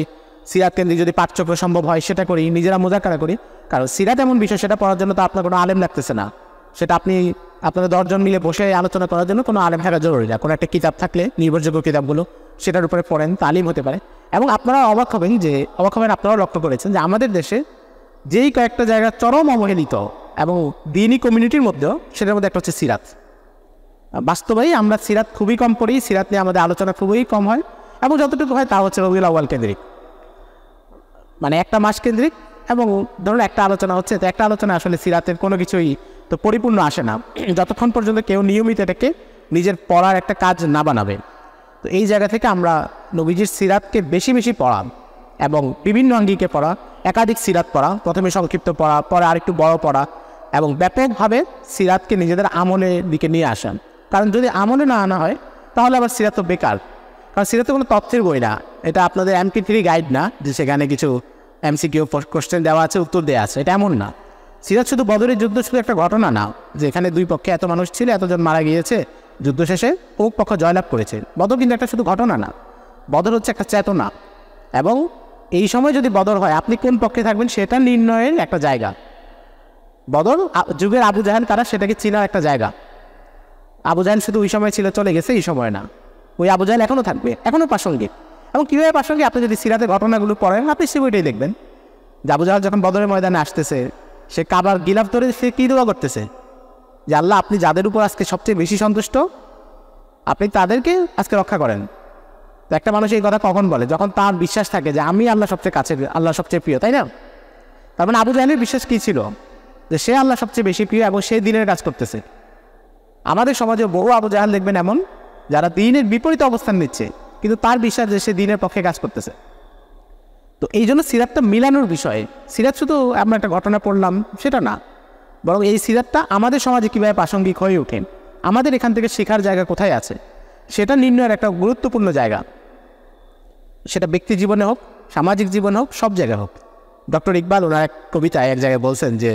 সিরাত কেন্দ্রিক যদি পাঠচক্র সম্ভব হয় সেটা করি, নিজেরা মোজাকারা করি। কারণ সিরাত এমন বিষয়, সেটা পড়ার জন্য তো আপনার কোনো আলেম লাগতেছে না, সেটা আপনি আপনাদের 10 জন মিলে বসে আলোচনা করার জন্য কোনো আলেম থাকা জরুরি না। কোনো একটা কিতাব থাকলে, নির্ভরযোগ্য কিতাবগুলো, সেটার উপরে পড়েন, তালিম হতে পারে। এবং আপনারা অবাক হবেন, আপনারাও লক্ষ্য করেছেন যে আমাদের দেশে যেই কয়েকটা জায়গা চরম অবহেলিত এবং দিনী কমিউনিটির মধ্যেও, সেটার মধ্যে একটা হচ্ছে সিরাত। বাস্তবেই আমরা সিরাত খুবই কম পড়ি, সিরাত নিয়ে আমাদের আলোচনা খুবই কম হয়, এবং যতটুকু হয় তা হচ্ছে রবিউল আউয়াল কেন্দ্রিক, মানে একটা মাস কেন্দ্রিক। এবং ধরুন একটা আলোচনা হচ্ছে, তো একটা আলোচনা আসলে সিরাতের কোনো কিছুই তো পরিপূর্ণ আসে না যতক্ষণ পর্যন্ত কেউ নিয়মিত এটাকে নিজের পড়ার একটা কাজ না বানাবে। তো এই জায়গা থেকে আমরা নবীজির সিরাতকে বেশি বেশি পড়া, এবং বিভিন্ন আঙ্গিকে পড়া, একাধিক সিরাত পড়া, প্রথমে সংক্ষিপ্ত পড়া, পরে আরেকটু বড় পড়া, এবং ব্যাপকভাবে সিরাতকে নিজেদের আমলের দিকে নিয়ে আসেন। কারণ যদি আমলে না আনা হয় তাহলে আবার সিরাত তো বেকার। কারণ সিরাত কোনো তথ্যের বই না, এটা আপনাদের MP3 গাইড না যে সেখানে কিছু MCQ কোশ্চেন দেওয়া আছে, উত্তর দেওয়া আছে, এটা এমন না। সিরাত শুধু বদরের যুদ্ধ শুধু একটা ঘটনা না যে এখানে দুই পক্ষে এত মানুষ ছিল, এতজন মারা গিয়েছে, যুদ্ধ শেষে অমুক পক্ষ জয়লাভ করেছে। বদর কিন্তু একটা শুধু ঘটনা না, বদর হচ্ছে একটা চেতনা, এবং এই সময় যদি বদর হয় আপনি কোন পক্ষে থাকবেন সেটা নির্ণয়ের একটা জায়গা। বদর যুগের আবু জাহেল কারা সেটাকে চেনার একটা জায়গা। আবু জাহেল শুধু ওই সময় ছিল, চলে গেছে, এই সময় না। ওই আবু জাহেল এখনও থাকবে, এখনও প্রাসঙ্গিক। এবং কীভাবে প্রাসঙ্গিক, আপনি যদি সিরাতের ঘটনাগুলো পড়েন আপনি সে বইটাই দেখবেন যে আবু জাহেল যখন বদরের ময়দানে আসতেছে, সে কাবার গিলাফ ধরে সে কী দোয়া করতেছে যে আল্লাহ আপনি যাদের উপর আজকে সবচেয়ে বেশি সন্তুষ্ট আপনি তাদেরকে আজকে রক্ষা করেন। তো একটা মানুষ এই কথা কখন বলে? যখন তার বিশ্বাস থাকে যে আমি আল্লাহ সবচেয়ে কাছে, আল্লাহ সবচেয়ে প্রিয়, তাই না? তার মানে আবু জাহেলের বিশ্বাস কী ছিল? যে সে আল্লাহ সবচেয়ে বেশি প্রিয় এবং সে দিনের কাজ করতেছে। আমাদের সমাজে বহু আবু জাহেল দেখবেন এমন, যারা দিনের বিপরীত অবস্থান নিচ্ছে, কিন্তু তার বিশ্বাস যে সে দিনের পক্ষে কাজ করতেছে। তো এই জন্য সিরাতটা মিলানোর বিষয়। সিরাত শুধু আমরা একটা ঘটনা পড়লাম সেটা না, বরং এই সিরাতটা আমাদের সমাজে কীভাবে প্রাসঙ্গিক হয়ে ওঠেন, আমাদের এখান থেকে শেখার জায়গা কোথায় আছে সেটা নির্ণয়ের একটা গুরুত্বপূর্ণ জায়গা। সেটা ব্যক্তি জীবনে হোক, সামাজিক জীবনে হোক, সব জায়গায় হোক। ডক্টর ইকবাল ওনার এক কবিতায় এক জায়গায় বলছেন যে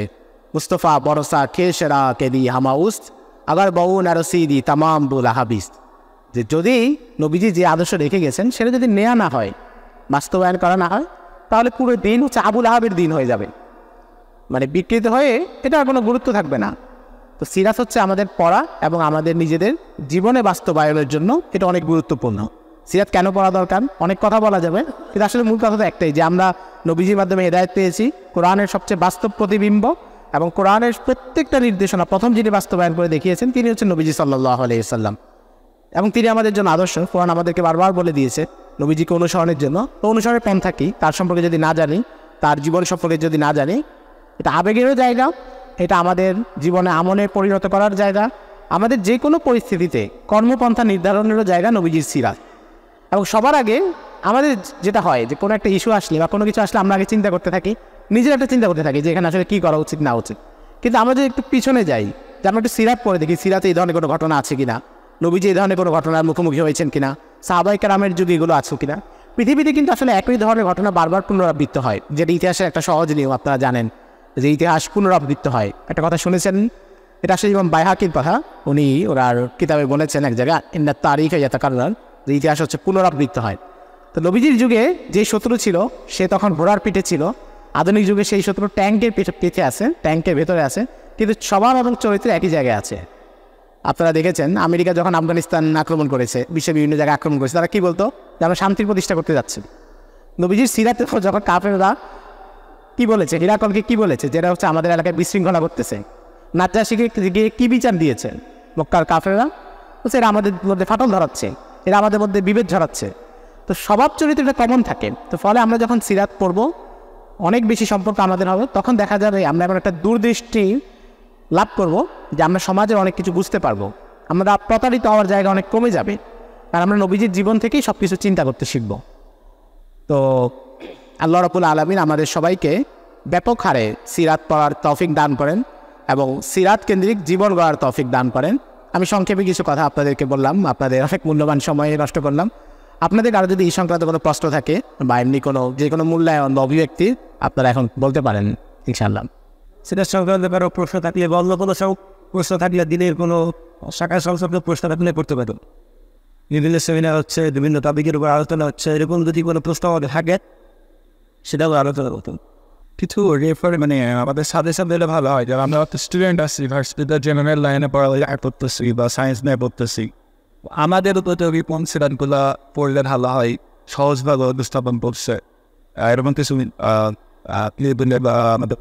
মুস্তফা বরসা খে সেরা কেদি হামাউস্ত আবার বউ নারসিদি তামাম বুল হাবিস, যে যদি নবীজি যে আদর্শ রেখে গেছেন সেটা যদি নেওয়া না হয়, বাস্তবায়ন করা না হয়, তাহলে পুরো দিন হচ্ছে আবুল আহাবের দিন হয়ে যাবে, মানে বিকৃত হয়ে এটা আর কোনো গুরুত্ব থাকবে না। তো সিরাত হচ্ছে আমাদের পড়া এবং আমাদের নিজেদের জীবনে বাস্তবায়নের জন্য এটা অনেক গুরুত্বপূর্ণ। সিরাত কেন পড়া দরকার অনেক কথা বলা যাবে, কিন্তু আসলে মূল কথা তো একটাই, যে আমরা নবীজির মাধ্যমে হেদায়েত পেয়েছি, কোরআনের সবচেয়ে বাস্তব প্রতিবিম্ব, এবং কোরআনের প্রত্যেকটা নির্দেশনা প্রথম যিনি বাস্তবায়ন করে দেখিয়েছেন তিনি হচ্ছেন নবীজি সাল্লাল্লাহু আলাইহি ওয়াসাল্লাম, এবং তিনি আমাদের জন্য আদর্শ। কোরআন আমাদেরকে বারবার বলে দিয়েছে নবীজিকে অনুসরণের জন্য। তো অনুসরণের পন্থা কি, তার সম্পর্কে যদি না জানি, তার জীবন সম্পর্কে যদি না জানি, এটা আবেগেরও জায়গা, এটা আমাদের জীবনে আমলে পরিণত করার জায়গা, আমাদের যে কোনো পরিস্থিতিতে কর্মপন্থা নির্ধারণেরও জায়গা নবীজির সিরাত। এবং সবার আগে আমাদের যেটা হয় যে কোনো একটা ইস্যু আসলে বা কোনো কিছু আসলে আমরা আগে চিন্তা করতে থাকি, নিজের একটা চিন্তা করতে থাকি যে এখানে আসলে কী করা উচিত না উচিত। কিন্তু আমরা যদি একটু পিছনে যাই, যে আমরা একটু সিরাত পড়ে দেখি সিরাতে এই ধরনের কোনো ঘটনা আছে কিনা, নবীজি এই ধরনের কোনো ঘটনার মুখোমুখি হয়েছেন কিনা, সাহাবায়ে কেরামের যুগে এগুলো আছে কিনা। পৃথিবীতে কিন্তু আসলে একই ধরনের ঘটনা বারবার পুনরাবৃত্ত হয়, যেটা ইতিহাসের একটা সহজ নিয়ম। আপনারা জানেন যে ইতিহাস পুনরাবৃত্ত হয়, একটা কথা শুনেছেন, এটা আসলে ইমাম বাইহাকির কথা, উনি ওনার কিতাবে বলেছেন এক জায়গায়, ইন্না তারিখ ইয়াতাকাররার, যে ইতিহাস হচ্ছে পুনরাবৃত্ত হয়। তো নবীজির যুগে যে শত্রু ছিল সে তখন ঘোড়ার পিঠে ছিল, আধুনিক যুগে সেই শত্রু ট্যাঙ্কের পিঠে আছে, ট্যাঙ্কের ভেতরে আছে, কিন্তু স্বভাব এবং চরিত্র একই জায়গায় আছে। আপনারা দেখেছেন আমেরিকা যখন আফগানিস্তান আক্রমণ করেছে, বিশ্বের বিভিন্ন জায়গায় আক্রমণ করেছে, তারা কী বলতো যে আমরা শান্তির প্রতিষ্ঠা করতে যাচ্ছি। নবীজির সিরাতে যখন কাফেররা কী বলেছে, হিরাকলকে কী বলেছে, যেটা হচ্ছে আমাদের এলাকায় বিশৃঙ্খলা করতেছে, নাজ্জাশীকে গিয়ে কী বিচার দিয়েছে মক্কার কাফেররা, বলছে এরা আমাদের মধ্যে ফাটল ধরাচ্ছে, এরা আমাদের মধ্যে বিভেদ ঝরাচ্ছে। তো স্বভাব চরিত্রটা কমন থাকে। তো ফলে আমরা যখন সিরাত পড়ব অনেক বেশি সম্পর্ক আমাদের হবে, তখন দেখা যাবে আমরা এমন একটা দূরদৃষ্টি লাভ করব যে আমরা সমাজের অনেক কিছু বুঝতে পারবো, আমরা প্রতারিত হওয়ার জায়গা অনেক কমে যাবে, কারণ আমরা নবীজির জীবন থেকেই সব কিছু চিন্তা করতে শিখব। তো আল্লাহ রাব্বুল আলামিন আমাদের সবাইকে ব্যাপক হারে সিরাত পড়ার তৌফিক দান করেন এবং সিরাত কেন্দ্রিক জীবন গড়ার তৌফিক দান করেন। আমি সংক্ষেপে কিছু কথা আপনাদেরকে বললাম, আপনাদের অনেক মূল্যবান সময় নষ্ট করলাম। আপনাদের কারো যদি এই সংক্রান্ত কোনো প্রশ্ন থাকে বা এমনি কোনো যে কোনো মূল্যায়ন বা অভিব্যক্তি আপনারা এখন বলতে পারেন ইনশাআল্লাহ। সেটা সংক্রান্ত কারো প্রশ্ন থাকলে বা অন্য কোনো সব প্রশ্ন থাকলে দিনের কোনো শাখা সংক্রান্ত প্রশ্ন থাকলে করতে পারেন। বিভিন্ন সেমিনার হচ্ছে, বিভিন্ন টপিকের উপর আলোচনা হচ্ছে, এরকম যদি কোনো প্রশ্ন আমাদের থাকে সেটাও আলোচনা করতাম। কিছু রেফার মানে আমাদের সাজেশন দিলে ভালো হয়, যারা আমরা স্টুডেন্ট আছি ভার্সিটিতে জেনারেল লাইনে পড়ালেখা করতেছি বা সায়েন্স নিয়ে পড়তেছি, আমাদের উপর তৈরি কোন সিদ্ধান্তগুলো পড়লে ভালো হয়, সহজভাবে উপস্থাপন করছে এরকম কিছু আমাদের।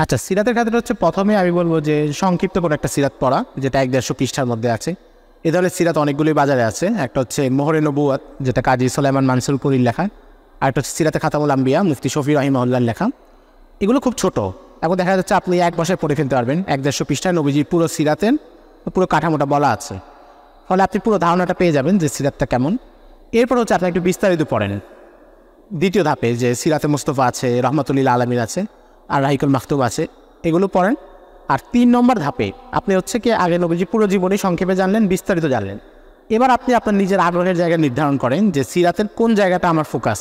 আচ্ছা, সিরাতের ক্ষেত্রে হচ্ছে প্রথমে আমি বলবো যে সংক্ষিপ্ত করে একটা সিরাত পড়া, যেটা 150 পৃষ্ঠার মধ্যে আছে। এ ধরনের সিরাত অনেকগুলোই বাজারে আছে। একটা হচ্ছে মোহরে নবুয়াত, যেটা কাজী সুলাইমান মানসুর পুরীর লেখা, আর একটা হচ্ছে সিরাতে খাতামুল আম্বিয়া মুফতি শফি রাহিমাহুল্লাহর লেখা। এগুলো খুব ছোট এবং দেখা যাচ্ছে আপনি এক বছর পড়ে ফেলতে পারবেন। 150 পৃষ্ঠায় নবীজির পুরো সিরাতের পুরো কাঠামোটা বলা আছে, ফলে আপনি পুরো ধারণাটা পেয়ে যাবেন যে সিরাতটা কেমন। এরপর হচ্ছে আপনি একটু বিস্তারিত পড়েন দ্বিতীয় ধাপে, যে সিরাতে মুস্তফা আছে, রহমাতুল্লিল আলমিন আছে, আর রাহিকুল মাকতুম আছে, এগুলো পড়েন। আর 3 নম্বর ধাপে আপনি হচ্ছে কি আগে নবীজি পুরো জীবনে সংক্ষেপে জানলেন, বিস্তারিত জানলেন। এবার আপনি আপনার নিজের আগ্রহের জায়গা নির্ধারণ করেন যে সিরাতের কোন জায়গাটা আমার ফোকাস,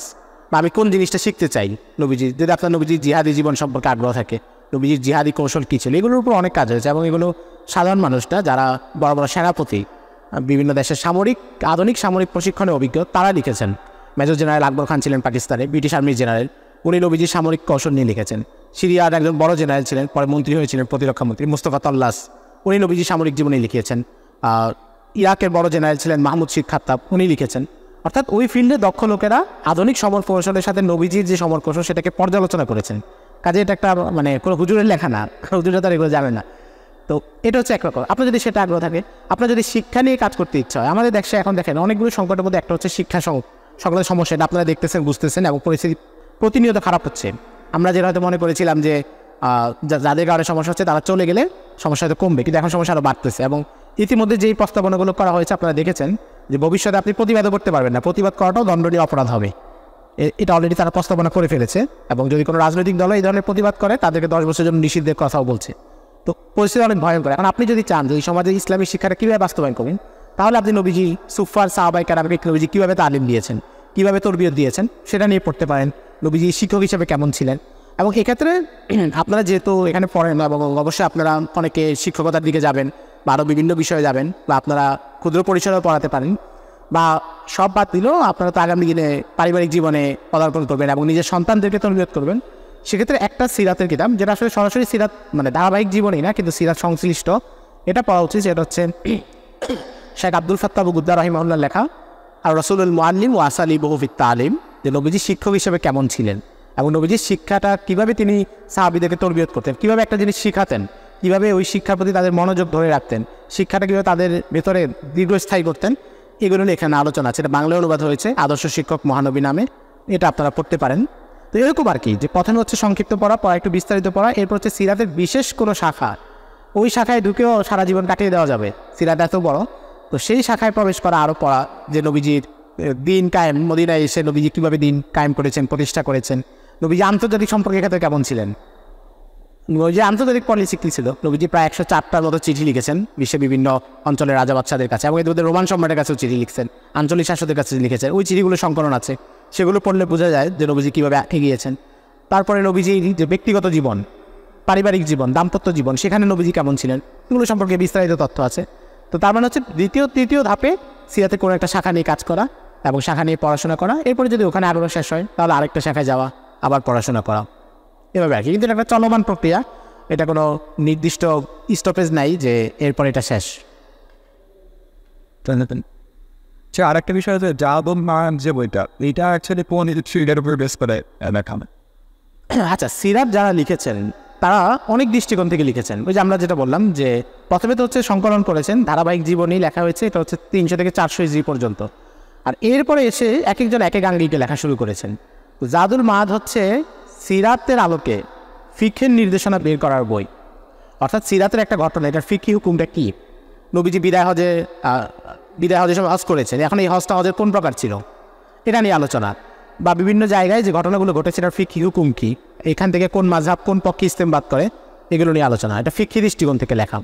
বা আমি কোন জিনিসটা শিখতে চাই নবীজি, যদি আপনার নবীজির জিহাদি জীবন সম্পর্কে আগ্রহ থাকে, নবীজির জিহাদি কৌশল কী ছিল, এগুলোর উপর অনেক কাজ হয়েছে। এবং এগুলো সাধারণ মানুষরা যারা বড় বড় সেনাপতি, বিভিন্ন দেশের আধুনিক সামরিক প্রশিক্ষণে অভিজ্ঞ, তারা লিখেছেন। মেজর জেনারেল আকবর খান ছিলেন পাকিস্তানে, ব্রিটিশ আর্মির জেনারেল, উনি নবীজির সামরিক কৌশল নিয়ে লিখেছেন। সিরিয়ার একজন বড় জেনারেল ছিলেন, পরে মন্ত্রী হয়েছিলেন, প্রতিরক্ষা মন্ত্রী, মুস্তফা তল্লাস, উনি নবীজির সামরিক জীবনী লিখিয়েছেন। ইরাকের বড় জেনারেল ছিলেন মাহমুদ শিখ খাত্তাব, উনি লিখেছেন। অর্থাৎ ওই ফিল্ডে দক্ষ লোকেরা আধুনিক সমর কৌশলের সাথে নবীজির যে সমর কৌশল সেটাকে পর্যালোচনা করেছেন। কাজে এটা একটা কোনো হুজুরের লেখা না, হুজুরা তার এগুলো জানে না। তো এটা হচ্ছে একরকম। আপনার যদি সেটা আগ্রহ থাকে, আপনার যদি শিক্ষা নিয়ে কাজ করতে ইচ্ছা হয়, আমাদের দেশে এখন দেখেন অনেকগুলো সংকটের মধ্যে একটা হচ্ছে শিক্ষা সকলের সমস্যা, এটা আপনারা দেখতেছেন, বুঝতেছেন, এবং পরিস্থিতি প্রতিনিয়ত খারাপ হচ্ছে। আমরা যেটা হয়তো মনে করেছিলাম যে যাদের কারণে সমস্যা হচ্ছে তারা চলে গেলে সমস্যা হয়তো কমবে, কিন্তু এখন সমস্যা আরও বাড়তেছে। এবং ইতিমধ্যে যেই প্রস্তাবনাগুলো করা হয়েছে আপনারা দেখেছেন যে ভবিষ্যতে আপনি প্রতিবাদও করতে পারবেন না, প্রতিবাদ করাটাও দণ্ডনীয় অপরাধ হবে। এটা অলরেডি তারা প্রস্তাবনা করে ফেলেছে। এবং যদি কোনো রাজনৈতিক দল এই ধরনের প্রতিবাদ করে তাদেরকে 10 বছরের জন্য নিষিদ্ধের কথাও বলছে। তো পরিস্থিতি অনেক ভয়ঙ্কর। এখন আপনি যদি চান যে এই সমাজে ইসলামী শিক্ষাটা কীভাবে বাস্তবায়ন করবেন, তাহলে আপনি নবীজি সুফার সাহাবায়ে কেরামকে নবীজি কীভাবে তালিম দিয়েছেন, কীভাবে তরবিয়ত দিয়েছেন, সেটা নিয়ে পড়তে পারেন। নবীজি শিক্ষক হিসেবে কেমন ছিলেন। এবং এক্ষেত্রে আপনারা যেহেতু এখানে পড়েন এবং অবশ্যই আপনারা অনেকে শিক্ষকতার দিকে যাবেন বা আরও বিভিন্ন বিষয়ে যাবেন, বা আপনারা ক্ষুদ্র পরিসরেও পড়াতে পারেন, বা সব বাদ দিলেও আপনারা তো আগামী দিনে পারিবারিক জীবনে পদার্পণ করবেন এবং নিজের সন্তানদেরকে তরবিয়ত করবেন। সেক্ষেত্রে একটা সিরাতের কিতাব, যেটা আসলে সরাসরি সিরাত ধারাবাহিক জীবনেই না, কিন্তু সিরাত সংশ্লিষ্ট, এটা পড়া উচিত। সেটা হচ্ছে শেখ আব্দুল ফাত্তাহ আবু গুদ্দা রাহিমাহুল্লাহ লেখা আর রাসূলুল মুআল্লিম ওয়া আসালিবুহু ফিত তালিম, যে নবীজি শিক্ষক হিসেবে কেমন ছিলেন এবং নবীজির শিক্ষাটা কীভাবে তিনি সাহাবীদেরকে তরবিয়ত করতেন, কীভাবে একটা জিনিস শিখাতেন, কীভাবে ওই শিক্ষার প্রতি তাদের মনোযোগ ধরে রাখতেন, শিক্ষাটা কীভাবে তাদের ভেতরে দীর্ঘস্থায়ী করতেন, এগুলো নিয়ে এখানে আলোচনা আছে। এটা বাংলায় অনুবাদ হয়েছে, আদর্শ শিক্ষক মহানবী নামে। এটা আপনারা পড়তে পারেন। তো এরকম আর কি, যে প্রথমে হচ্ছে সংক্ষিপ্ত পড়া, একটু বিস্তারিত পড়া, এরপর হচ্ছে সিরাতের বিশেষ কোনো শাখা, ওই শাখায় ঢুকেও সারা জীবন কাটিয়ে দেওয়া যাবে, সিরাত এত বড়। তো সেই শাখায় প্রবেশ করা, আরও পড়া যে নবীজির দিন কায়েম, মদিনায় এসে নবীজি কীভাবে দিন কায়েম করেছেন, প্রতিষ্ঠা করেছেন, নবীজি আন্তর্জাতিক সম্পর্কের ক্ষেত্রে কেমন ছিলেন, নবীজি আন্তর্জাতিক পলিসি কী ছিল। নবীজি প্রায় 104টার মতো চিঠি লিখেছেন বিশ্বের বিভিন্ন অঞ্চলের রাজা বাদশাদের কাছে, এবং এদের রোমান সম্রাটের কাছেও চিঠি লিখছেন, আঞ্চলিক শাসকদের কাছে লিখেছেন। ওই চিঠিগুলো সংকলন আছে, সেগুলো পড়লে বোঝা যায় যে নবীজি কীভাবে এগিয়েছেন। তারপরে নবীজির যে ব্যক্তিগত জীবন, পারিবারিক জীবন, দাম্পত্য জীবন, সেখানে নবীজি কেমন ছিলেন, এগুলো সম্পর্কে বিস্তারিত তথ্য আছে। তো তার মানে হচ্ছে দ্বিতীয় তৃতীয় ধাপে সিরাতে কোনো একটা শাখা নিয়ে কাজ করা এবং শাখা নিয়ে পড়াশোনা করা, এরপরে যদি ওখানে আগ্রহ শেষ হয় তাহলে আরেকটা শাখায় যাওয়া, আবার পড়াশোনা করা, এভাবে আর কি। কিন্তু এটা একটা চলমান প্রক্রিয়া, এটা কোনো নির্দিষ্ট স্টপেজ নাই যে এরপর এটা শেষ। আরেকটা বিষয় হচ্ছে জাদুল মা'আদ যে বইটা, এটা অ্যাকচুয়ালি কোন এর উপর বেস করে লেখা? আচ্ছা, সিরাত যারা লিখেছেন তারা অনেক দৃষ্টিকোণ থেকে লিখেছেন। ওই যে আমরা যেটা বললাম যে প্রথমে তো হচ্ছে সংকলন করেছেন, ধারাবাহিক জীবনী লেখা হয়েছে, এটা হচ্ছে 300 থেকে 400 ইসরি পর্যন্ত। আর এরপরে এসে এক একজন এক এক আঙ্গিকে লেখা শুরু করেছেন। তো জাদুল মা'আদ হচ্ছে সিরাতের আলোকে ফিকহের নির্দেশনা বের করার বই। অর্থাৎ সিরাতের একটা ঘটনা, এটার ফিকহি হুকুমটা কী, নবীজি বিদায় হজে সব হজ করেছেন, এখন এই হজটা হজের কোন প্রকার ছিল, এটা নিয়ে আলোচনা, বা বিভিন্ন জায়গায় যে ঘটনাগুলো ঘটেছে এটার ফিকহি হুকুম কী, এখান থেকে কোন মাযহাব কোন পক্ষে ইস্তেমবাদ করে, এগুলো নিয়ে আলোচনা। এটা ফিকহি দৃষ্টিকোণ থেকে লেখা।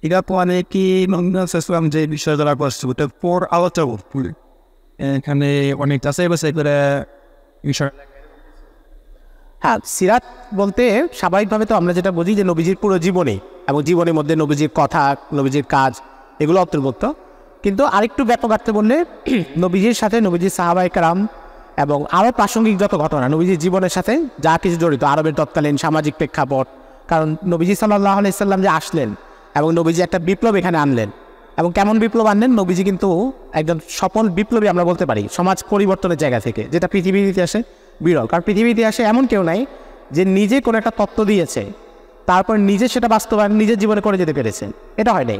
এটা পরে কি ইসলাম যে বিষয় দ্বারা করছে ওটা পর আলোচনা এখানে অনেক আছে করে বিষয়। হ্যাঁ, সিরাত বলতে স্বাভাবিকভাবে তো আমরা যেটা বুঝি যে নবীজির পুরো জীবনে এবং জীবনের মধ্যে নবীজির কথা, নবীজির কাজ, এগুলো অন্তর্ভুক্ত। কিন্তু আরেকটু ব্যাপকার্থে বললে নবীজির সাথে নবীজির সাহাবায়ে কেরাম এবং আরও প্রাসঙ্গিক যত ঘটনা নবীজির জীবনের সাথে যা কিছু জড়িত, আরবের তৎকালীন সামাজিক প্রেক্ষাপট, কারণ নবীজি সাল্লাল্লাহু আলাইহি সাল্লাম যে আসলেন এবং নবীজি একটা বিপ্লব এখানে আনলেন, এবং কেমন বিপ্লব আনলেন, নবীজি কিন্তু একজন সফল বিপ্লবী আমরা বলতে পারি সমাজ পরিবর্তনের জায়গা থেকে, যেটা পৃথিবীর ইতিহাসে বিরল। কারণ পৃথিবীর ইতিহাসে এমন কেউ নাই যে নিজে কোনো একটা তত্ত্ব দিয়েছে তারপর নিজে সেটা বাস্তবায়ন নিজের জীবনে করে যেতে পেরেছে, এটা হয় নাই।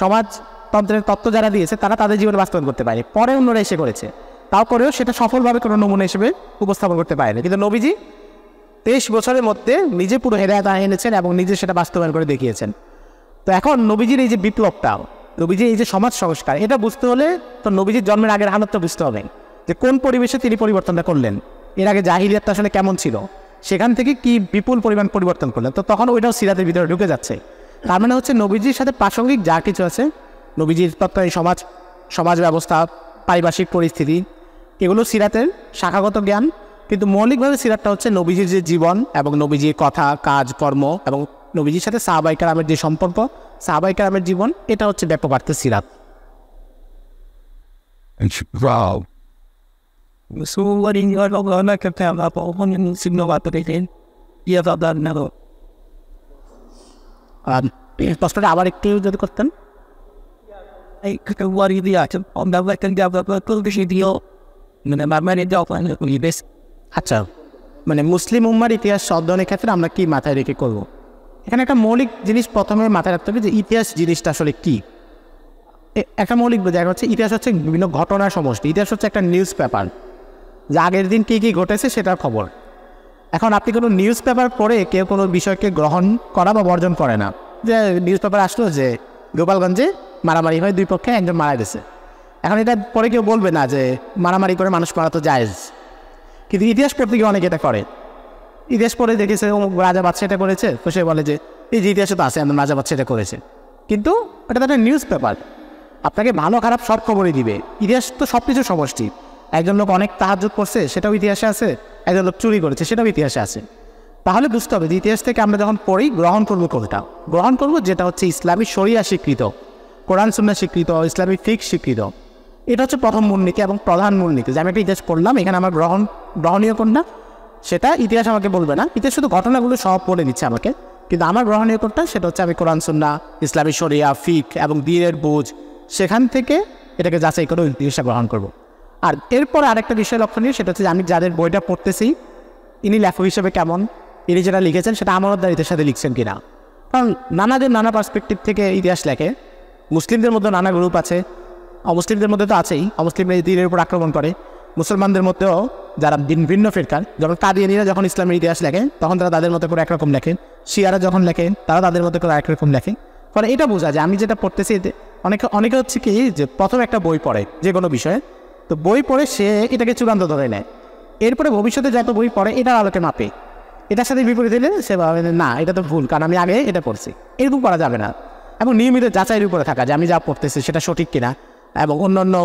সমাজতন্ত্রের তত্ত্ব যারা দিয়েছে তারা তাদের জীবনে বাস্তবায়ন করতে পারে, পরে অন্যরা এসে করেছে, তারপরেও সেটা সফলভাবে কোনো নমুনা হিসেবে উপস্থাপন করতে পারেনি। কিন্তু নবীজি 23 বছরের মধ্যে নিজে পুরো হেদায়েত এনেছেন এবং নিজে সেটা বাস্তবায়ন করে দেখিয়েছেন। তো এখন নবীজির এই যে বিপ্লবটা, নবীজির এই যে সমাজ সংস্কার, এটা বুঝতে হলে তো নবীজির জন্মের আগের হালতটা বুঝতে হবে, যে কোন পরিবেশে তিনি পরিবর্তনটা করলেন, এর আগে জাহিলিয়াতটা আসলে কেমন ছিল, সেখান থেকে কি বিপুল পরিমাণ পরিবর্তন করলেন। তো তখন ওইটাও সিরাতের ভিতরে ঢুকে যাচ্ছে। তার মানে হচ্ছে নবীজির সাথে প্রাসঙ্গিক যা কিছু আছে, নবীজির তৎকালীন সমাজ ব্যবস্থা, পারিপার্শ্বিক পরিস্থিতি, এগুলো সিরাতের শাখাগত জ্ঞান, কিন্তু মৌলিকভাবে সিরাতটা হচ্ছে নবীজির যে জীবন এবং নবীজির কথা, কাজ, কর্ম এবং নবীজির সাথে সাহাবায়ে কেরামের যে সম্পর্ক, সাহাবায়ে কেরামের জীবন, এটা হচ্ছে ব্যাপক অর্থে সিরাত। Wow. So what in your log can tell up on signal what they did? Yeah, that never. আর প্রশ্নটা আবার একটু যদি করতেন। I could worry the item on the weapon development deal. My money development will be আচ্ছা, মানে মুসলিম উম্মার ইতিহাস অধ্যয়নের ক্ষেত্রে আমরা কি মাথায় রেখে করব? এখানে একটা মৌলিক জিনিস প্রথমে মাথায় রাখতে হবে যে ইতিহাস জিনিসটা আসলে কী। একটা মৌলিক জায়গা হচ্ছে ইতিহাস হচ্ছে বিভিন্ন ঘটনার সমষ্টি। ইতিহাস হচ্ছে একটা নিউজ পেপার, যে আগের দিন কী কী ঘটেছে সেটার খবর। এখন আপনি কোনো নিউজ পেপার পড়ে কেউ কোনো বিষয়কে গ্রহণ করা বা বর্জন করে না। যে নিউজ পেপার আসলো যে গোপালগঞ্জে মারামারি হয়, দুই পক্ষে একজন মারা গেছে, এখন এটা পরে কেউ বলবে না যে মারামারি করে মানুষ মারা তো জায়েজ। কিন্তু ইতিহাস পড়তে গিয়ে অনেকে এটা করে। ইতিহাস পড়ে দেখেছে ও রাজা বাদশা এটা করেছে, তো সে বলে যে এই যে ইতিহাসে তো আছে একদম রাজা বাদশা এটা করেছে, কিন্তু এটা তো একটা নিউজ পেপার, আপনাকে ভালো খারাপ সব খবরই দিবে। ইতিহাস তো সব কিছু সমষ্টি। একজন লোক অনেক তাহাজ্জুদ করছে সেটাও ইতিহাসে আছে, একজন লোক চুরি করেছে সেটাও ইতিহাসে আছে। তাহলে বুঝতে হবে যে ইতিহাস থেকে আমরা যখন পড়ি গ্রহণ করবো কোনটা? গ্রহণ করবো যেটা হচ্ছে ইসলামী শরিয়া স্বীকৃত, কোরআন সুন্নাহ স্বীকৃত, ইসলামী ফিকহ স্বীকৃত। এটা হচ্ছে প্রথম মূলনীতি এবং প্রধান মূলনীতি, যে আমি একটা ইতিহাস পড়লাম, এখানে আমার গ্রহণীয় কোনটা সেটা ইতিহাস আমাকে বলবে না। ইতিহাস শুধু ঘটনাগুলো সব বলে দিচ্ছে আমাকে, কিন্তু আমার গ্রহণীয় কোনটা সেটা হচ্ছে আমি কোরআন সুন্নাহ, ইসলামী শরিয়া, ফিকহ এবং দ্বীনের বুঝ, সেখান থেকে এটাকে যাচাই করে ইতিহাসটা গ্রহণ করব। আর এরপর আরেকটা বিষয় লক্ষণীয়, সেটা হচ্ছে যে আমি যাদের বইটা পড়তেছি ইনি লেখক হিসেবে কেমন, ইনি যেটা লিখেছেন সেটা আমানতদারিতার সাথে লিখছেন কিনা। কারণ নানাদের নানা পার্সপেক্টিভ থেকে ইতিহাস লেখে। মুসলিমদের মধ্যে নানা গ্রুপ আছে, অমুসলিমদের মধ্যে তো আছেই, অমুসলিমরা এই দিনের উপর আক্রমণ করে। মুসলমানদের মধ্যেও যারা ভিন্ন ফিরকার, যেমন কাদিয়ানীরা যখন ইসলামের ইতিহাস লেখেন তখন তারা তাদের মতো করে একরকম লেখেন, শিয়ারা যখন লেখেন তারা তাদের মতো করে একরকম লেখেন। ফলে এটা বোঝা যায় আমি যেটা পড়তেছি, অনেকে হচ্ছে কি যে প্রথম একটা বই পড়ে যে কোনো বিষয়ে, তো বই পড়ে সে এটাকে চূড়ান্ত ধরে নেয়, এরপরে ভবিষ্যতে যত বই পড়ে এটার আলোকে মাপে, এটার সাথে বিপরীত দিলে সে ভাবে না এটা তো ভুল, কারণ আমি আগে এটা পড়ছি। এরকম করা যাবে না, এবং নিয়মিত যাচাইয়ের উপরে থাকা যে আমি যা পড়তেছি সেটা সঠিক কিনা, এবং অন্যান্য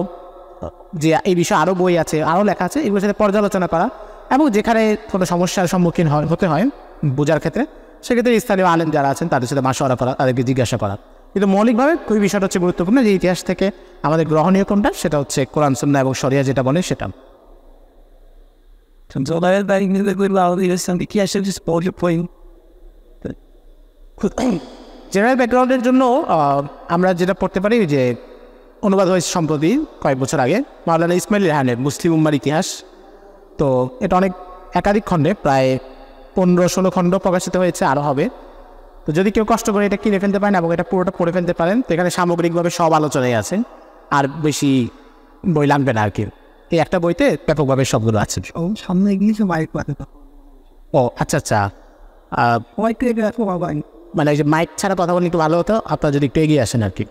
যে এই বিষয়ে আরও বই আছে, আরও লেখা আছে, এগুলোর সাথে পর্যালোচনা করা, এবং যেখানে কোনো সমস্যার সম্মুখীন হতে হয় বোঝার ক্ষেত্রে, সেক্ষেত্রে স্থানীয় আলেম যারা আছেন তাদের সাথে মাশওয়ারা করা, তাদেরকে জিজ্ঞাসা করা। কিন্তু মৌলিকভাবে ওই বিষয়টা হচ্ছে গুরুত্বপূর্ণ, যে ইতিহাস থেকে আমাদের গ্রহণীয় কোনটা সেটা হচ্ছে কোরআন সুন্নাহ এবং শরিয়া যেটা বলে সেটা। জেনারেল ব্যাকগ্রাউন্ডের জন্য আমরা যেটা পড়তে পারি যে অনুবাদ হয়েছে সম্প্রতি কয়েক বছর আগে মাওলানা ইসমাইল রেহানের মুসলিম উম্মার ইতিহাস। তো এটা অনেক একাধিক খণ্ডে, প্রায় 15-16 খণ্ড প্রকাশিত হয়েছে, আরও হবে। তো যদি কেউ কষ্ট করে এটা কিনে ফেলতে পারেন এবং এটা পুরোটা পড়ে ফেলতে পারেন, তো এখানে সামগ্রিকভাবে সব আলোচনায় আছে, আর বেশি বই লাগবে না আর কি। এই একটা বইতে ব্যাপকভাবে সবগুলো আছে। সামনে গিয়েছে মাইক পাতে, ও আচ্ছা আচ্ছা, মানে এই যে মাইক ছাড়া কথা বললে একটু ভালো হতো, আপনারা যদি একটু এগিয়ে আসেন আর কি।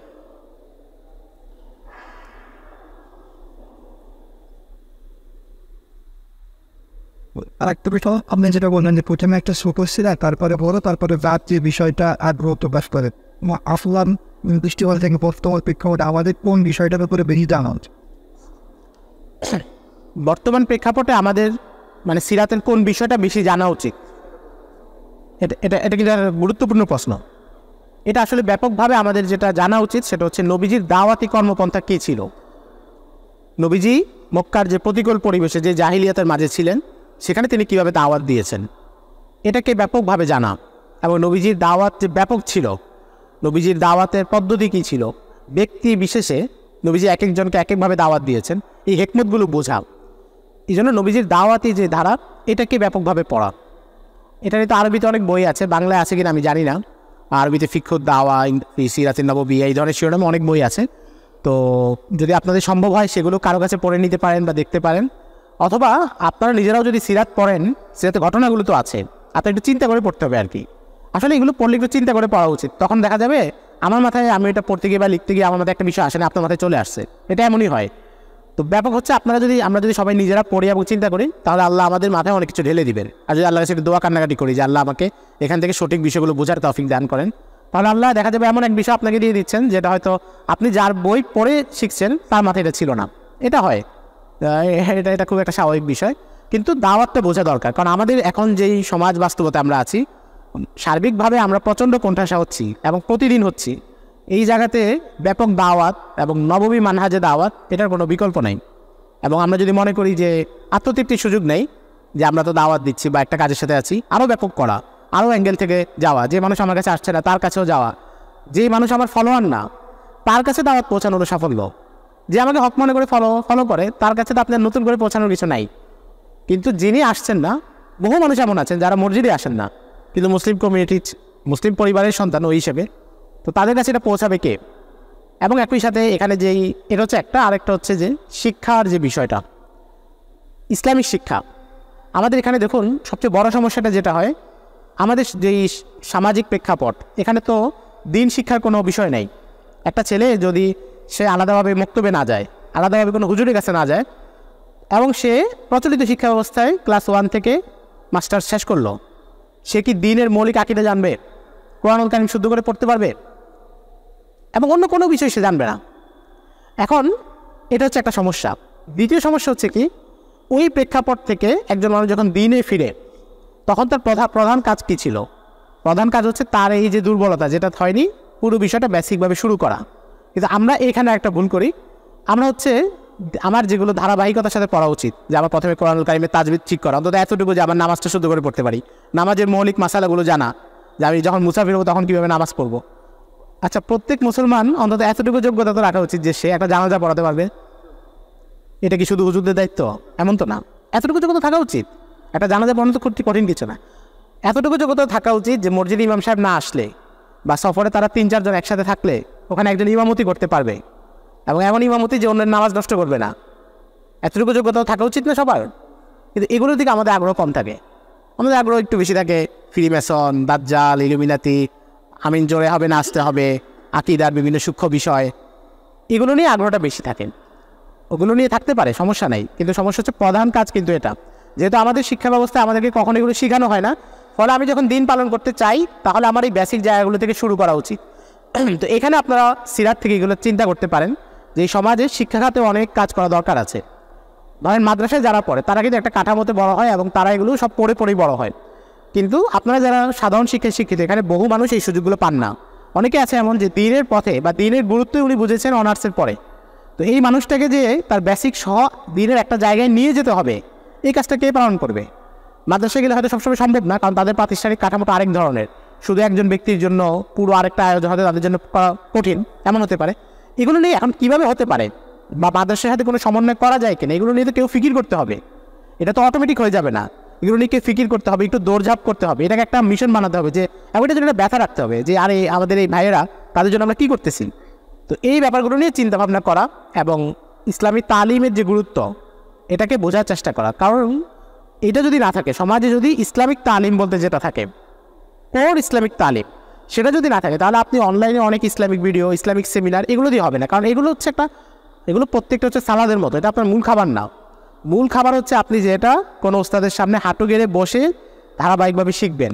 আর একটা বিষয় আপনি যেটা বললেন যে প্রথমে একটা ছোট ছিল, তারপরে বড়, তারপরে জাতীয় বিষয়টা আগ্রহ প্রকাশ করে। আসলাম দৃষ্টিকোণ থেকে বর্তমান প্রেক্ষাপটে আমাদের কোন বিষয়টার উপরে বেশি জানা হচ্ছে? বর্তমান প্রেক্ষাপটে আমাদের মানে সিরাতের কোন বিষয়টা বেশি জানা উচিত, এটা কিন্তু একটা গুরুত্বপূর্ণ প্রশ্ন। এটা আসলে ব্যাপকভাবে আমাদের যেটা জানা উচিত সেটা হচ্ছে নবীজির দাওয়াতি কর্মপন্থা কী ছিল। নবীজি মক্কার যে প্রতিকূল পরিবেশে, যে জাহিলিয়াতের মাঝে ছিলেন, সেখানে তিনি কীভাবে দাওয়াত দিয়েছেন এটাকে ব্যাপকভাবে জানা, এবং নবীজির দাওয়াত যে ব্যাপক ছিল, নবীজির দাওয়াতের পদ্ধতি কী ছিল, ব্যক্তি বিশেষে নবীজি এক একজনকে এক একভাবে দাওয়াত দিয়েছেন, এই হিকমতগুলো বোঝা। এই জন্য নবীজির দাওয়াতি যে ধারা এটাকে ব্যাপকভাবে পড়া। এটা নিয়ে তো আরবিতে অনেক বই আছে, বাংলায় আছে কিনা আমি জানি না। আরবিতে ফিকহুদ দাওয়া, সিরাতুন নববী, এই ধরনের শিরোনামে অনেক বই আছে। তো যদি আপনাদের সম্ভব হয় সেগুলো কারো কাছে পড়ে নিতে পারেন বা দেখতে পারেন, অথবা আপনারা নিজেরাও যদি সিরাত পড়েন, সিরাতের ঘটনাগুলো তো আছে, আপনার একটু চিন্তা করে পড়তে হবে আর কি। আসলে এগুলো পড়লে একটু চিন্তা করে পড়া উচিত, তখন দেখা যাবে আমার মাথায়, আমি এটা পড়তে গিয়ে বা লিখতে গিয়ে আমার মাথায় একটা বিষয় আসে না, আপনার মাথায় চলে আসছে। এটা এমনই হয়। তো ব্যাপক হচ্ছে আমরা যদি সবাই নিজেরা পড়ি এবং চিন্তা করি, তাহলে আল্লাহ আমাদের মাথায় অনেক কিছু ঢেলে দিবেন। আর যদি আল্লাহর কাছে একটু দোয়া কান্নাকাটি করি যে আল্লাহ আমাকে এখান থেকে সঠিক বিষয়গুলো বোঝার তৌফিক দান করেন, তাহলে আল্লাহ দেখা যাবে এমন এক বিষয় আপনাকে দিয়ে দিচ্ছেন যেটা হয়তো আপনি যার বই পড়ে শিখছেন তার মাথায় এটা ছিল না। এটা হয়। এটা খুব একটা স্বাভাবিক বিষয়, কিন্তু দাওয়াতটা বোঝা দরকার। কারণ আমাদের এখন যেই সমাজ বাস্তবতা আমরা আছি, সার্বিকভাবে আমরা প্রচণ্ড কোণঠাসা হচ্ছি এবং প্রতিদিন হচ্ছি। এই জায়গাতে ব্যাপক দাওয়াত এবং নববী মানহাজে দাওয়াত, এটার কোনো বিকল্প নেই। এবং আমরা যদি মনে করি যে আত্মতৃপ্তির সুযোগ নেই, যে আমরা তো দাওয়াত দিচ্ছি বা একটা কাজের সাথে আছি, আরও ব্যাপক করা, আরও অ্যাঙ্গেল থেকে যাওয়া, যে মানুষ আমার কাছে আসছে না তার কাছেও যাওয়া, যে মানুষ আমার ফলোয়ার না তার কাছে দাওয়াত পৌঁছানোর সাফল্য, যে আমাকে হক মনে করে ফলো করে তার কাছে তো আপনার নতুন করে পৌঁছানোর কিছু নাই। কিন্তু যিনি আসছেন না, বহু মানুষ এমন আছেন যারা মসজিদে আসেন না, কিন্তু মুসলিম কমিউনিটি, মুসলিম পরিবারের সন্তান ওই হিসেবে, তো তাদের কাছে এটা পৌঁছাবে কে? এবং একই সাথে এখানে যেই এটা হচ্ছে একটা, আরেকটা হচ্ছে যে শিক্ষার যে বিষয়টা, ইসলামিক শিক্ষা। আমাদের এখানে দেখুন সবচেয়ে বড় সমস্যাটা যেটা হয়, আমাদের যেই সামাজিক প্রেক্ষাপট, এখানে তো দিন শিক্ষার কোনো বিষয় নেই। একটা ছেলে যদি সে আলাদাভাবে মক্তবে না যায়, আলাদাভাবে কোনো হুজুরের কাছে না যায়, এবং সে প্রচলিত শিক্ষা ব্যবস্থায় ক্লাস 1 থেকে মাস্টার্স শেষ করলো, সে কি দিনের মৌলিক আকীদা জানবে? কোরআনুল কারীম শুদ্ধ করে পড়তে পারবে? এবং অন্য কোনো বিষয় সে জানবে না। এখন এটা হচ্ছে একটা সমস্যা। দ্বিতীয় সমস্যা হচ্ছে কি, ওই প্রেক্ষাপট থেকে একজন মানুষ যখন দিনে ফিরে, তখন তার প্রধান কাজ কী ছিল? প্রধান কাজ হচ্ছে তার এই যে দুর্বলতা, যেটা হয়নি পুরো বিষয়টা বেসিকভাবে শুরু করা। কিন্তু আমরা এখানে একটা ভুল করি, আমরা হচ্ছে আমার যেগুলো ধারাবাহিকতার সাথে পড়া উচিত, যে আমার প্রথমে কোরআনুল কারীমের তাজবিদ ঠিক করা, অন্তত এতটুকু যে আমার নামাজটা শুদ্ধ করে পড়তে পারি, নামাজের মৌলিক মাসালাগুলো জানা, যে আমি যখন মুসাফির হবো তখন কীভাবে নামাজ পড়বো। আচ্ছা, প্রত্যেক মুসলমান অন্তত এতটুকু যোগ্যতা তো রাখা উচিত যে সে একটা জানাজা পড়াতে পারবে। এটা কি শুধু হুজুরদের দায়িত্ব? এমন তো না, এতটুকু যোগ্যতা থাকা উচিত। একটা জানাজা পড়ানো তো খুব কঠিন কিছু না। এতটুকু যোগ্যতা থাকা উচিত যে মসজিদে ইমাম সাহেব না আসলে বা সফরে তারা 3-4 জন একসাথে থাকলে ওখানে একজন ইমামতি করতে পারবে, এবং এমন ইমামতি যে অন্যের নামাজ নষ্ট করবে না। এতটুকু যোগ্যতাও থাকা উচিত না সবার? কিন্তু এগুলোর দিকে আমাদের আগ্রহ কম থাকে। আমাদের আগ্রহ একটু বেশি থাকে ফ্রিমেসন, দাজ্জাল, ইলুমিনাতি, আমিন জোরে হবে না আসতে হবে, আকীদার বিভিন্ন সূক্ষ্ম বিষয়, এগুলো নিয়ে আগ্রহটা বেশি থাকে। ওগুলো নিয়ে থাকতে পারে, সমস্যা নেই, কিন্তু সমস্যা হচ্ছে প্রধান কাজ কিন্তু এটা। যেহেতু আমাদের শিক্ষা ব্যবস্থায় আমাদেরকে কখনো এগুলো শেখানো হয় না, ফলে আমি যখন দিন পালন করতে চাই তাহলে আমার এই বেসিক জায়গাগুলো থেকে শুরু করা উচিত। তো এখানে আপনারা সিরাত থেকে এগুলো চিন্তা করতে পারেন যে এই সমাজে শিক্ষা খাতে অনেক কাজ করা দরকার আছে। ধরেন মাদ্রাসায় যারা পড়ে তারা কিন্তু একটা কাঠামোতে বড় হয় এবং তারা এগুলো সব পড়েই বড় হয়, কিন্তু আপনারা যারা সাধারণ শিক্ষায় শিক্ষিত, এখানে বহু মানুষ এই সুযোগগুলো পান না। অনেকে আছে এমন যে দিনের পথে বা দিনের গুরুত্বই উনি বুঝেছেন অনার্সের পরে। তো এই মানুষটাকে যে তার বেসিক সহ দিনের একটা জায়গায় নিয়ে যেতে হবে, এই কাজটা কে পালন করবে? মাদ্রাসায় গেলে হয়তো সবসময় সম্ভব না, কারণ তাদের প্রাতিষ্ঠানিক কাঠামোটা আরেক ধরনের। শুধু একজন ব্যক্তির জন্য পুরো আরেকটা আয়োজন হয়তো তাদের জন্য কঠিন, এমন হতে পারে। এগুলো নিয়ে এখন কীভাবে হতে পারে বা মাদ্রাসার সাথে কোনো সমন্বয় করা যায় কিনা, এগুলো নিয়ে তো কেউ ফিকির করতে হবে। এটা তো অটোমেটিক হয়ে যাবে না, এগুলো নিয়ে ফিকির করতে হবে, একটু দৌড়ঝাঁপ করতে হবে, এটাকে একটা মিশন বানাতে হবে, যে এটার জন্য একটা ব্যথা রাখতে হবে যে আরে আমাদের এই ভাইয়েরা, তাদের জন্য আমরা কী করতেছি। তো এই ব্যাপারগুলো নিয়ে চিন্তাভাবনা করা এবং ইসলামী তালিমের যে গুরুত্ব, এটাকে বোঝার চেষ্টা করা। কারণ এটা যদি না থাকে, সমাজে যদি ইসলামিক তালিম বলতে যেটা থাকে, কোর ইসলামিক তালিম, সেটা যদি না থাকে, তাহলে আপনি অনলাইনে অনেক ইসলামিক ভিডিও, ইসলামিক সেমিনার, এগুলো দিয়ে হবে না। কারণ এগুলো হচ্ছে এগুলো প্রত্যেকটা হচ্ছে সালাদের মতো, এটা আপনার মূল খাবার না। মূল খাবার হচ্ছে আপনি যেটা কোনো ওস্তাদের সামনে হাঁটু গেড়ে বসে ধারাবাহিকভাবে শিখবেন।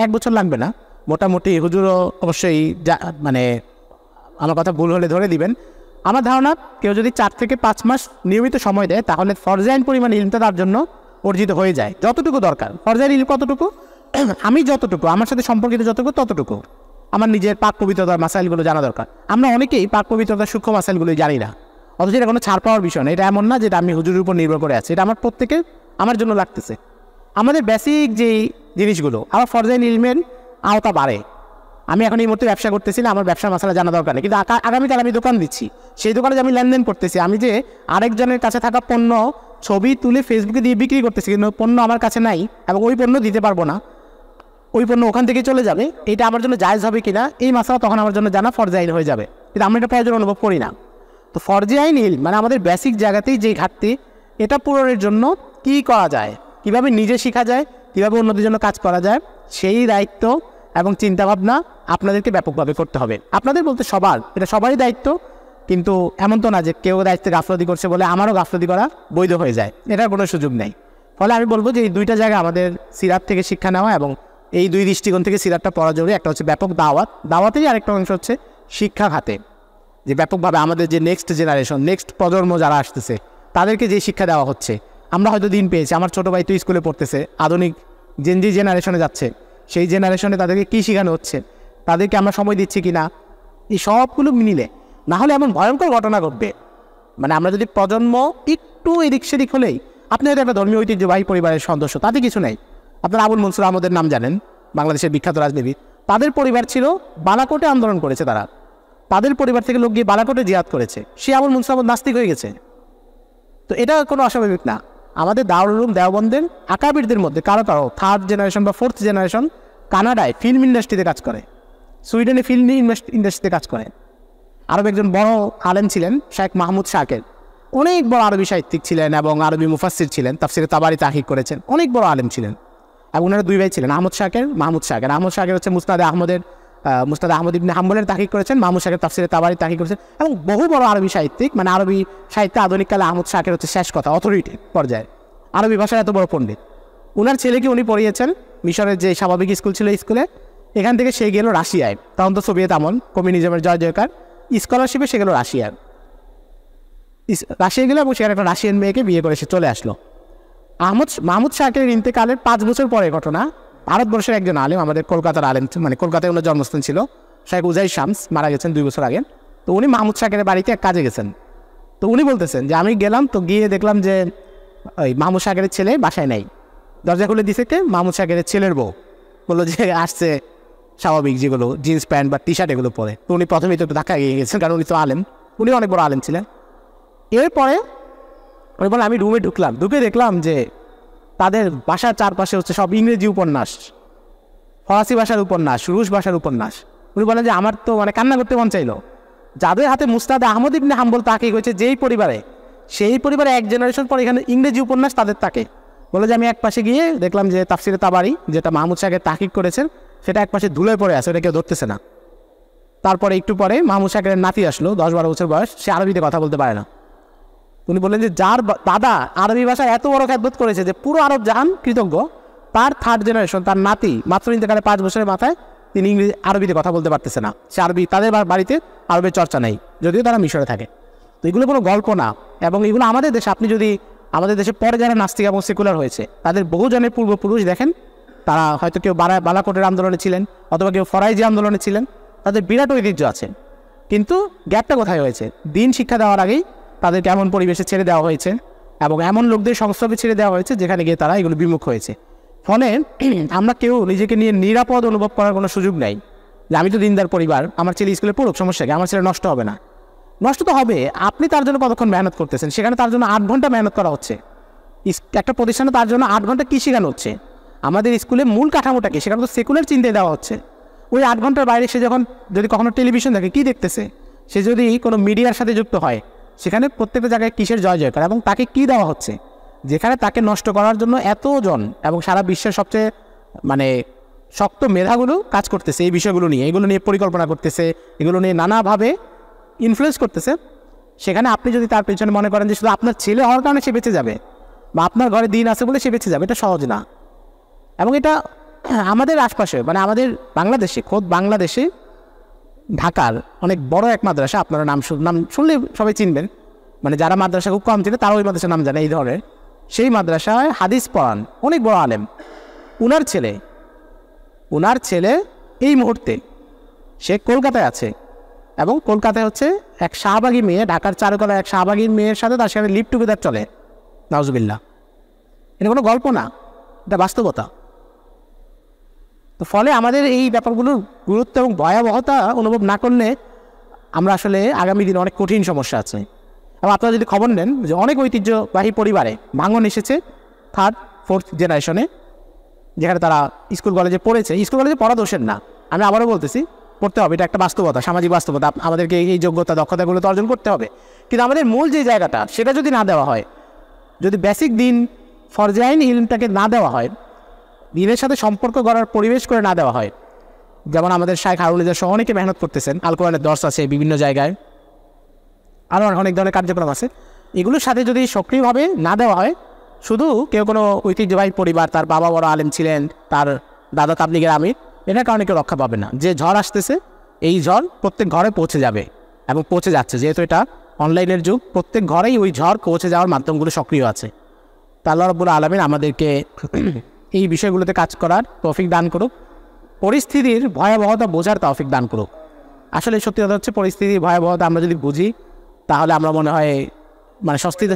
এক বছর লাগবে না, মোটামুটি হুজুরও অবশ্যই মানে আমার কথা ভুল হলে ধরে দিবেন। আমার ধারণা কেউ যদি 4 থেকে 5 মাস নিয়মিত সময় দেয়, তাহলে ফরজাইন পরিমাণ ইলমটা তার জন্য অর্জিত হয়ে যায়। যতটুকু দরকার, ফরজাইন ইলম কতটুকু, আমি যতটুকু আমার সাথে সম্পর্কিত ততটুকু আমার নিজের পাক পবিত্রতার মাসাইলগুলো জানা দরকার। আমরা অনেকেই পাক পবিত্রতার সূক্ষ্ম মাসাইলগুলোই জানি না, অথচ এটা কোনো ছাড় পাওয়ার বিষয় না। এটা এমন না যেটা আমি হুজুরের উপর নির্ভর করে আছি, এটা আমার প্রত্যেকের আমার জন্য লাগতেছে। আমাদের বেসিক যেই জিনিসগুলো, আমার ফরজাইন ইলমের আওতা বাড়ে। আমি এখন এই মুহূর্তে ব্যবসা করতেছি না, আমার ব্যবসার মশলা জানা দরকার নেই, কিন্তু আগামীকাল আমি দোকান দিচ্ছি, সেই দোকানে যে আমি লেনদেন করতেছি, আমি যে আরেকজনের কাছে থাকা পণ্য ছবি তুলে ফেসবুকে দিয়ে বিক্রি করতেছি, কিন্তু পণ্য আমার কাছে নাই এবং ওই পণ্য দিতে পারবো না, ওই পণ্য ওখান থেকে চলে যাবে, এটা আমার জন্য জায়েজ হবে কিনা এই মাসলা তখন আমার জন্য জানা ফরজে আইন হয়ে যাবে, কিন্তু আমি এটা প্রয়োজন অনুভব করি না। তো ফরজে আইন ইলম মানে আমাদের বেসিক জায়গাতেই যে ঘাটতি, এটা পূরণের জন্য কি করা যায়, কিভাবে নিজে শেখা যায়, কিভাবে অন্যদের জন্য কাজ করা যায়, সেই দায়িত্ব এবং চিন্তাভাবনা আপনাদেরকে ব্যাপকভাবে করতে হবে। আপনাদের বলতে সবার, এটা সবারই দায়িত্ব, কিন্তু এমন তো না যে কেউ দায়িত্বে গাফলতি করছে বলে আমারও গাফলতি করা বৈধ হয়ে যায়, এটার কোনো সুযোগ নেই। ফলে আমি বলবো যে এই দুইটা জায়গায় আমাদের সিরাত থেকে শিক্ষা নেওয়া এবং এই দুই দৃষ্টিকোণ থেকে সিরাতটা পড়া জরুরি। একটা হচ্ছে ব্যাপক দাওয়াতেই, আরেকটা অংশ হচ্ছে শিক্ষা খাতে, যে ব্যাপকভাবে আমাদের যে নেক্সট জেনারেশন, নেক্সট প্রজন্ম যারা আসতেছে, তাদেরকে যে শিক্ষা দেওয়া হচ্ছে, আমরা হয়তো দিন পেয়েছি, আমার ছোটো ভাই তো স্কুলে পড়তেছে, আধুনিক জেনজি জেনারেশনে যাচ্ছে, সেই জেনারেশনে তাদেরকে কী শেখানো হচ্ছে, তাদেরকে আমরা সময় দিচ্ছি কি না, এই সবগুলো মিলে না হলে এমন ভয়ঙ্কর ঘটনা ঘটবে। মানে আমরা যদি প্রজন্ম একটু এদিক সেদিক হলেই, আপনি হয়তো একটা ধর্মীয় ঐতিহ্যবাহী পরিবারের সদস্য, তাতে কিছু নেই, আপনার আবুল মনসুর আহমদের নাম জানেন, বাংলাদেশের বিখ্যাত রাজনীতিবিদ, তাদের পরিবার ছিল বালাকোটে আন্দোলন করেছে, তাদের পরিবার থেকে লোক গিয়ে বালাকোটে জিহাদ করেছে, সে আবুল মনসুর আহমদ নাস্তিক হয়ে গেছে। তো এটা কোনো অস্বাভাবিক না। আমাদের দারুল উলুম দেওবন্দের আকাবিরদের মধ্যে কারো থার্ড জেনারেশন বা ফোর্থ জেনারেশন কানাডায় ফিল্ম ইন্ডাস্ট্রিতে কাজ করে, সুইডেনে ফিল্ম ইন্ডাস্ট্রিতে কাজ করে। আরও একজন বড় আলেম ছিলেন শেখ মাহমুদ শাকের, অনেক বড় আরবি সাহিত্যিক ছিলেন এবং আরবি মুফাসসির ছিলেন, তাফসিরে তাবারি তাহকিক করেছেন, অনেক বড় আলেম ছিলেন। এবং ওনারা দুই ভাই ছিলেন, মাহমুদ শাকের হচ্ছে মুসনাদে আহমদ ইবনে হাম্বলের তাহকিক করেছেন, মাহমুদ শাকের তাফসিরে তাবারি তাহকিক করেছেন, এবং বহু বড় আরবি সাহিত্যিক, মানে আরবি সাহিত্যে আধুনিককালে আহমদ শাকের হচ্ছে শেষ কথা, অথরিটি পর্যায়ে, আরবি ভাষার এত বড় পণ্ডিত। ওনার ছেলেকে উনি পড়িয়েছেন মিশরের যে স্বাভাবিক স্কুল ছিল, স্কুলে, এখান থেকে সে গেল রাশিয়ায়, তখন তো সোভিয়েত আমল, কমিউনিজমের জয় জয়কার, স্কলারশিপে সে গেল রাশিয়ায় গেল এবং সেখানে একটা রাশিয়ান মেয়েকে বিয়ে করে সে চলে আসলো। মাহমুদ শাকের ইন্তেকালের 5 বছর পরে ঘটনা, ভারতবর্ষের একজন আলেম, আমাদের কলকাতার আলেম, মানে কলকাতায় ওনার জন্মস্থান ছিল, শেখ উজাই শামস, মারা গেছেন 2 বছর আগে। তো উনি মাহমুদ শাকের বাড়িতে এক কাজে গেছেন। তো উনি বলতেছেন যে আমি গেলাম, তো গিয়ে দেখলাম যে ওই মাহমুদ শাকের ছেলে বাসায় নাই, দরজা খুলে দিছে কে, মাহমুদ শাকের ছেলের বউ, বললো যে আসছে স্বাভাবিক যেগুলো জিন্স প্যান্ট বা টি শার্ট এগুলো পরে। তো উনি প্রথমেই তো একটু ধাক্কা গিয়ে গেছেন, কারণ উনি তো আলেম, উনি অনেক বড় আলেম ছিলেন। এরপরে উনি বলেন আমি রুমে ঢুকে দেখলাম যে তাদের বাসার চারপাশে হচ্ছে সব ইংরেজি উপন্যাস, ফরাসি ভাষার উপন্যাস, রুশ ভাষার উপন্যাস। উনি বলেন যে আমার তো মানে কান্না করতে মন চাইলো, যাদের হাতে মুস্তাদে আহমদ ইবনে হাম্বল তাহকিক হয়েছে যেই পরিবারে, সেই পরিবারে এক জেনারেশন পর এখানে ইংরেজি উপন্যাস তাদের তাকে বলে যে আমি এক পাশে গিয়ে দেখলাম যে তাফসিরে তাবারি যেটা মাহমুদ শাকের তাহকিক করেছেন সেটা এক পাশে ধুলে পড়ে আছে, ওটা কেউ ধরতেছে না। তারপরে একটু পরে মাহমুদ শাকের নাতি আসলো, 10-12 বছর বয়স, সে আরবিতে কথা বলতে পারে না। উনি বললেন যে যার দাদা আরবি ভাষায় এত বড় খ্যাতবোধ করেছে যে পুরো আরব জাহান কৃতজ্ঞ, তার থার্ড জেনারেশন, তার নাতি মাত্র ইন্তেকালে 5 বছরের মাথায় তিনি আরবিতে কথা বলতে পারতেছে না। সে আরবি, তাদের বাড়িতে আরবের চর্চা নেই, যদিও তারা মিশরে থাকে। তো এগুলো কোনো গল্প না, এবং এগুলো আমাদের দেশে, আপনি যদি আমাদের দেশে পরে যারা নাস্তিক এবং সেকুলার হয়েছে তাদের বহুজনের পূর্বপুরুষ দেখেন, তারা হয়তো কেউ বালাকোটের আন্দোলনে ছিলেন অথবা কেউ ফরাইজি আন্দোলনে ছিলেন, তাদের বিরাট ঐতিহ্য আছে। কিন্তু গ্যাপটা কোথায় হয়েছে? দিন শিক্ষা দেওয়ার আগেই তাদেরকে এমন পরিবেশে ছেড়ে দেওয়া হয়েছে এবং এমন লোকদের সংস্রবে ছেড়ে দেওয়া হয়েছে যেখানে গিয়ে তারা এগুলো বিমুখ হয়েছে। ফলে আমরা কেউ নিজেকে নিয়ে নিরাপদ অনুভব করার কোনো সুযোগ নেই যে আমি তো দিনদার পরিবার, আমার ছেলে স্কুলে পড়ুক, সমস্যা কি, আমার ছেলে নষ্ট হবে না। নষ্ট তো হবে, আপনি তার জন্য কতক্ষণ মেহনত করতেছেন, সেখানে তার জন্য 8 ঘন্টা মেহনত করা হচ্ছে। একটা প্রতিষ্ঠানে তার জন্য 8 ঘন্টা কী শেখানো হচ্ছে? আমাদের স্কুলে মূল কাঠামোটা কি, সেখানে তো সেকুলার চিন্তায় দেওয়া হচ্ছে। ওই 8 ঘন্টার বাইরে সে যখন যদি কখনো টেলিভিশন দেখে, কী দেখতেছে? সে যদি কোনো মিডিয়ার সাথে যুক্ত হয়, সেখানে প্রত্যেকটা জায়গায় কিসের জয় জয়কার, এবং তাকে কী দেওয়া হচ্ছে, যেখানে তাকে নষ্ট করার জন্য এতজন এবং সারা বিশ্বের সবচেয়ে মানে শক্ত মেধাগুলো কাজ করতেছে এই বিষয়গুলো নিয়ে, এগুলো নিয়ে পরিকল্পনা করতেছে, এগুলো নিয়ে নানাভাবে ইনফ্লুয়েন্স করতেছে। সেখানে আপনি যদি তার পেছনে মনে করেন যে শুধু আপনার ছেলে হওয়ার কারণে সে বেঁচে যাবে বা আপনার ঘরে দিন আছে বলে সে বেঁচে যাবে, এটা সহজ না। এবং এটা আমাদের আশপাশে, মানে আমাদের বাংলাদেশে, খোদ বাংলাদেশে ঢাকার অনেক বড় এক মাদ্রাসা, আপনারা নাম শুনলে সবাই চিনবেন, মানে যারা মাদ্রাসা খুব কম চিনে তারা ওই মাদ্রাসার নাম জানে এই ধরনের। সেই মাদ্রাসায় হাদিস পড়ান অনেক বড় আলেম, উনার ছেলে এই মুহূর্তে সে কলকাতায় আছে, এবং কলকাতায় হচ্ছে এক শাহবাগী মেয়ে, ঢাকার চারুকলার এক শাহবাগী মেয়ের সাথে তার সাথে লিভ টুগেদার চলে। নাউজুবিল্লাহ, এটা কোনো গল্প না, এটা বাস্তবতা। তো ফলে আমাদের এই ব্যাপারগুলোর গুরুত্ব এবং ভয়াবহতা অনুভব না করলে আমরা আসলে আগামী দিনে অনেক কঠিন সমস্যা আছে। এবং আপনারা যদি খবর নেন যে অনেক ঐতিহ্যবাহী পরিবারে ভাঙন এসেছে 3rd, 4th জেনারেশনে, যেখানে তারা স্কুল কলেজে পড়েছে। স্কুল কলেজে পড়া দোষের না, আমি আবারও বলতেছি, পড়তে হবে, এটা একটা বাস্তবতা, সামাজিক বাস্তবতা। আমাদেরকে এই যোগ্যতা দক্ষতাগুলো তো অর্জন করতে হবে, কিন্তু আমাদের মূল যে জায়গাটা সেটা যদি না দেওয়া হয়, যদি বেসিক দিন ফরজাইন ইলমটাকে না দেওয়া হয়, দিনের সাথে সম্পর্ক গড়ার পরিবেশ করে না দেওয়া হয়, যেমন আমাদের শাইখ হারুন ইজাজ সহ অনেকে মেহনত করতেছেন, আল কোরআনের দর্স আছে বিভিন্ন জায়গায়, আরও অনেক ধরনের কার্যক্রম আছে, এগুলোর সাথে যদি সক্রিয়ভাবে না দেওয়া হয়, শুধু কেউ কোনো ঐতিহ্যবাহী পরিবার, তার বাবা বড় আলেম ছিলেন, তার দাদা তাবলিগের আমির, এটার কারণে কেউ রক্ষা পাবে না। যে ঝড় আসতেছে, এই ঝড় প্রত্যেক ঘরে পৌঁছে যাবে এবং পৌঁছে যাচ্ছে, যেহেতু এটা অনলাইনের যুগ, প্রত্যেক ঘরেই ওই ঝড় পৌঁছে যাওয়ার মাধ্যমগুলো সক্রিয় আছে। তা আল্লাহ রাব্বুল আলামিন আমাদেরকে এই বিষয়গুলোতে কাজ করার তৌফিক দান করুক, পরিস্থিতির ভয়াবহতা বোঝার তৌফিক দান করুক। আসলে সত্যি কথা হচ্ছে পরিস্থিতির ভয়াবহতা আমরা যদি বুঝি তাহলে আমরা মনে হয় মানে স্বস্তিতে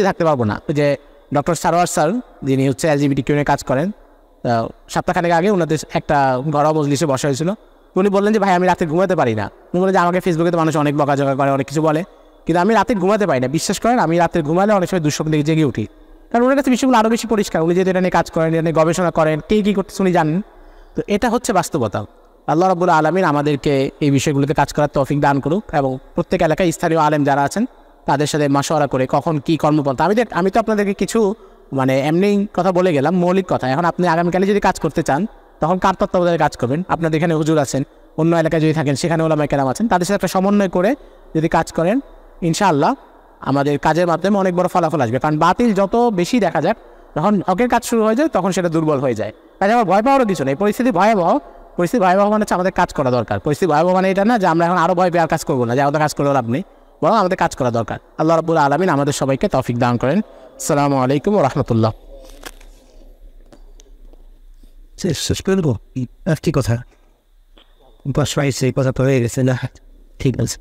থাকতে পারবো না। যে ডক্টর সারোয়ার স্যার, যিনি হচ্ছে LGBTQ নিয়ে কাজ করেন, সপ্তাহখানেক আগে ওনাদের একটা ঘরোয়া মজলিসে বসা হয়েছিল। উনি বললেন যে ভাই আমি রাতে ঘুমাতে পারি না। উনি বললেন যে আমাকে ফেসবুকে তো মানুষ অনেক বকাঝকা করে, অনেক কিছু বলে, কিন্তু আমি রাতে ঘুমাতে পারি না। বিশ্বাস করেন আমি রাতে ঘুমালে অনেক সময় দুঃস্বপ্ন থেকে জেগে উঠি, কারণ ওনার কাছে বিষয়গুলো আরও বেশি পরিষ্কার। উনি যেহেতু এটা নিয়ে কাজ করেন, এটা নিয়ে গবেষণা করেন, কে কী করতেছে উনি জানেন। তো এটা হচ্ছে বাস্তবতা। আল্লাহ রাব্বুল আলামিন আমাদেরকে এই বিষয়গুলোতে কাজ করার তৌফিক দান করুক, এবং প্রত্যেক এলাকায় স্থানীয় আলেম যারা আছেন তাদের সাথে মাশওয়ারা করে কখন কী কর্মপন্থা। আমি তো আপনাদেরকে কিছু মানে এমনি কথা বলে গেলাম, মৌলিক কথা। এখন আপনি আগামীকালে যদি কাজ করতে চান তখন কার তত্ত্বাবধানে কাজ করবেন? আপনাদের এখানে হুজুর আছেন, অন্য এলাকায় যদি থাকেন সেখানে ওলামায়ে কেরাম আছেন, তাদের সাথে একটা সমন্বয় করে যদি কাজ করেন ইনশাআল্লাহ আমাদের কাজের মাধ্যমে অনেক বড় ফলাফল আসবে। কারণ বাতিল যত বেশি দেখা যায়, যখন হকের কাজ শুরু হয়ে যায় তখন সেটা দুর্বল হয়ে যায়। কাজে আমার ভয় পাওয়ারও কিছু নেই। পরিস্থিতি ভয়াবহ মানে হচ্ছে আমাদের কাজ করা দরকার। পরিস্থিতি ভয়াবহ মানে এটা না যে আমরা এখন আরও ভয় পেয়ে আর কাজ করবো না, যে আমাদের কাজ করে লাভ নেই, বরং আমাদের কাজ করা দরকার। আল্লাহ রাব্বুল আলামিন আমাদের সবাইকে তৌফিক দান করেন। আসসালামু আলাইকুম ওয়া রাহমাতুল্লাহ। কি কথা বাসায় সেই কথা তো হয়ে গেছে না? ঠিক আছে।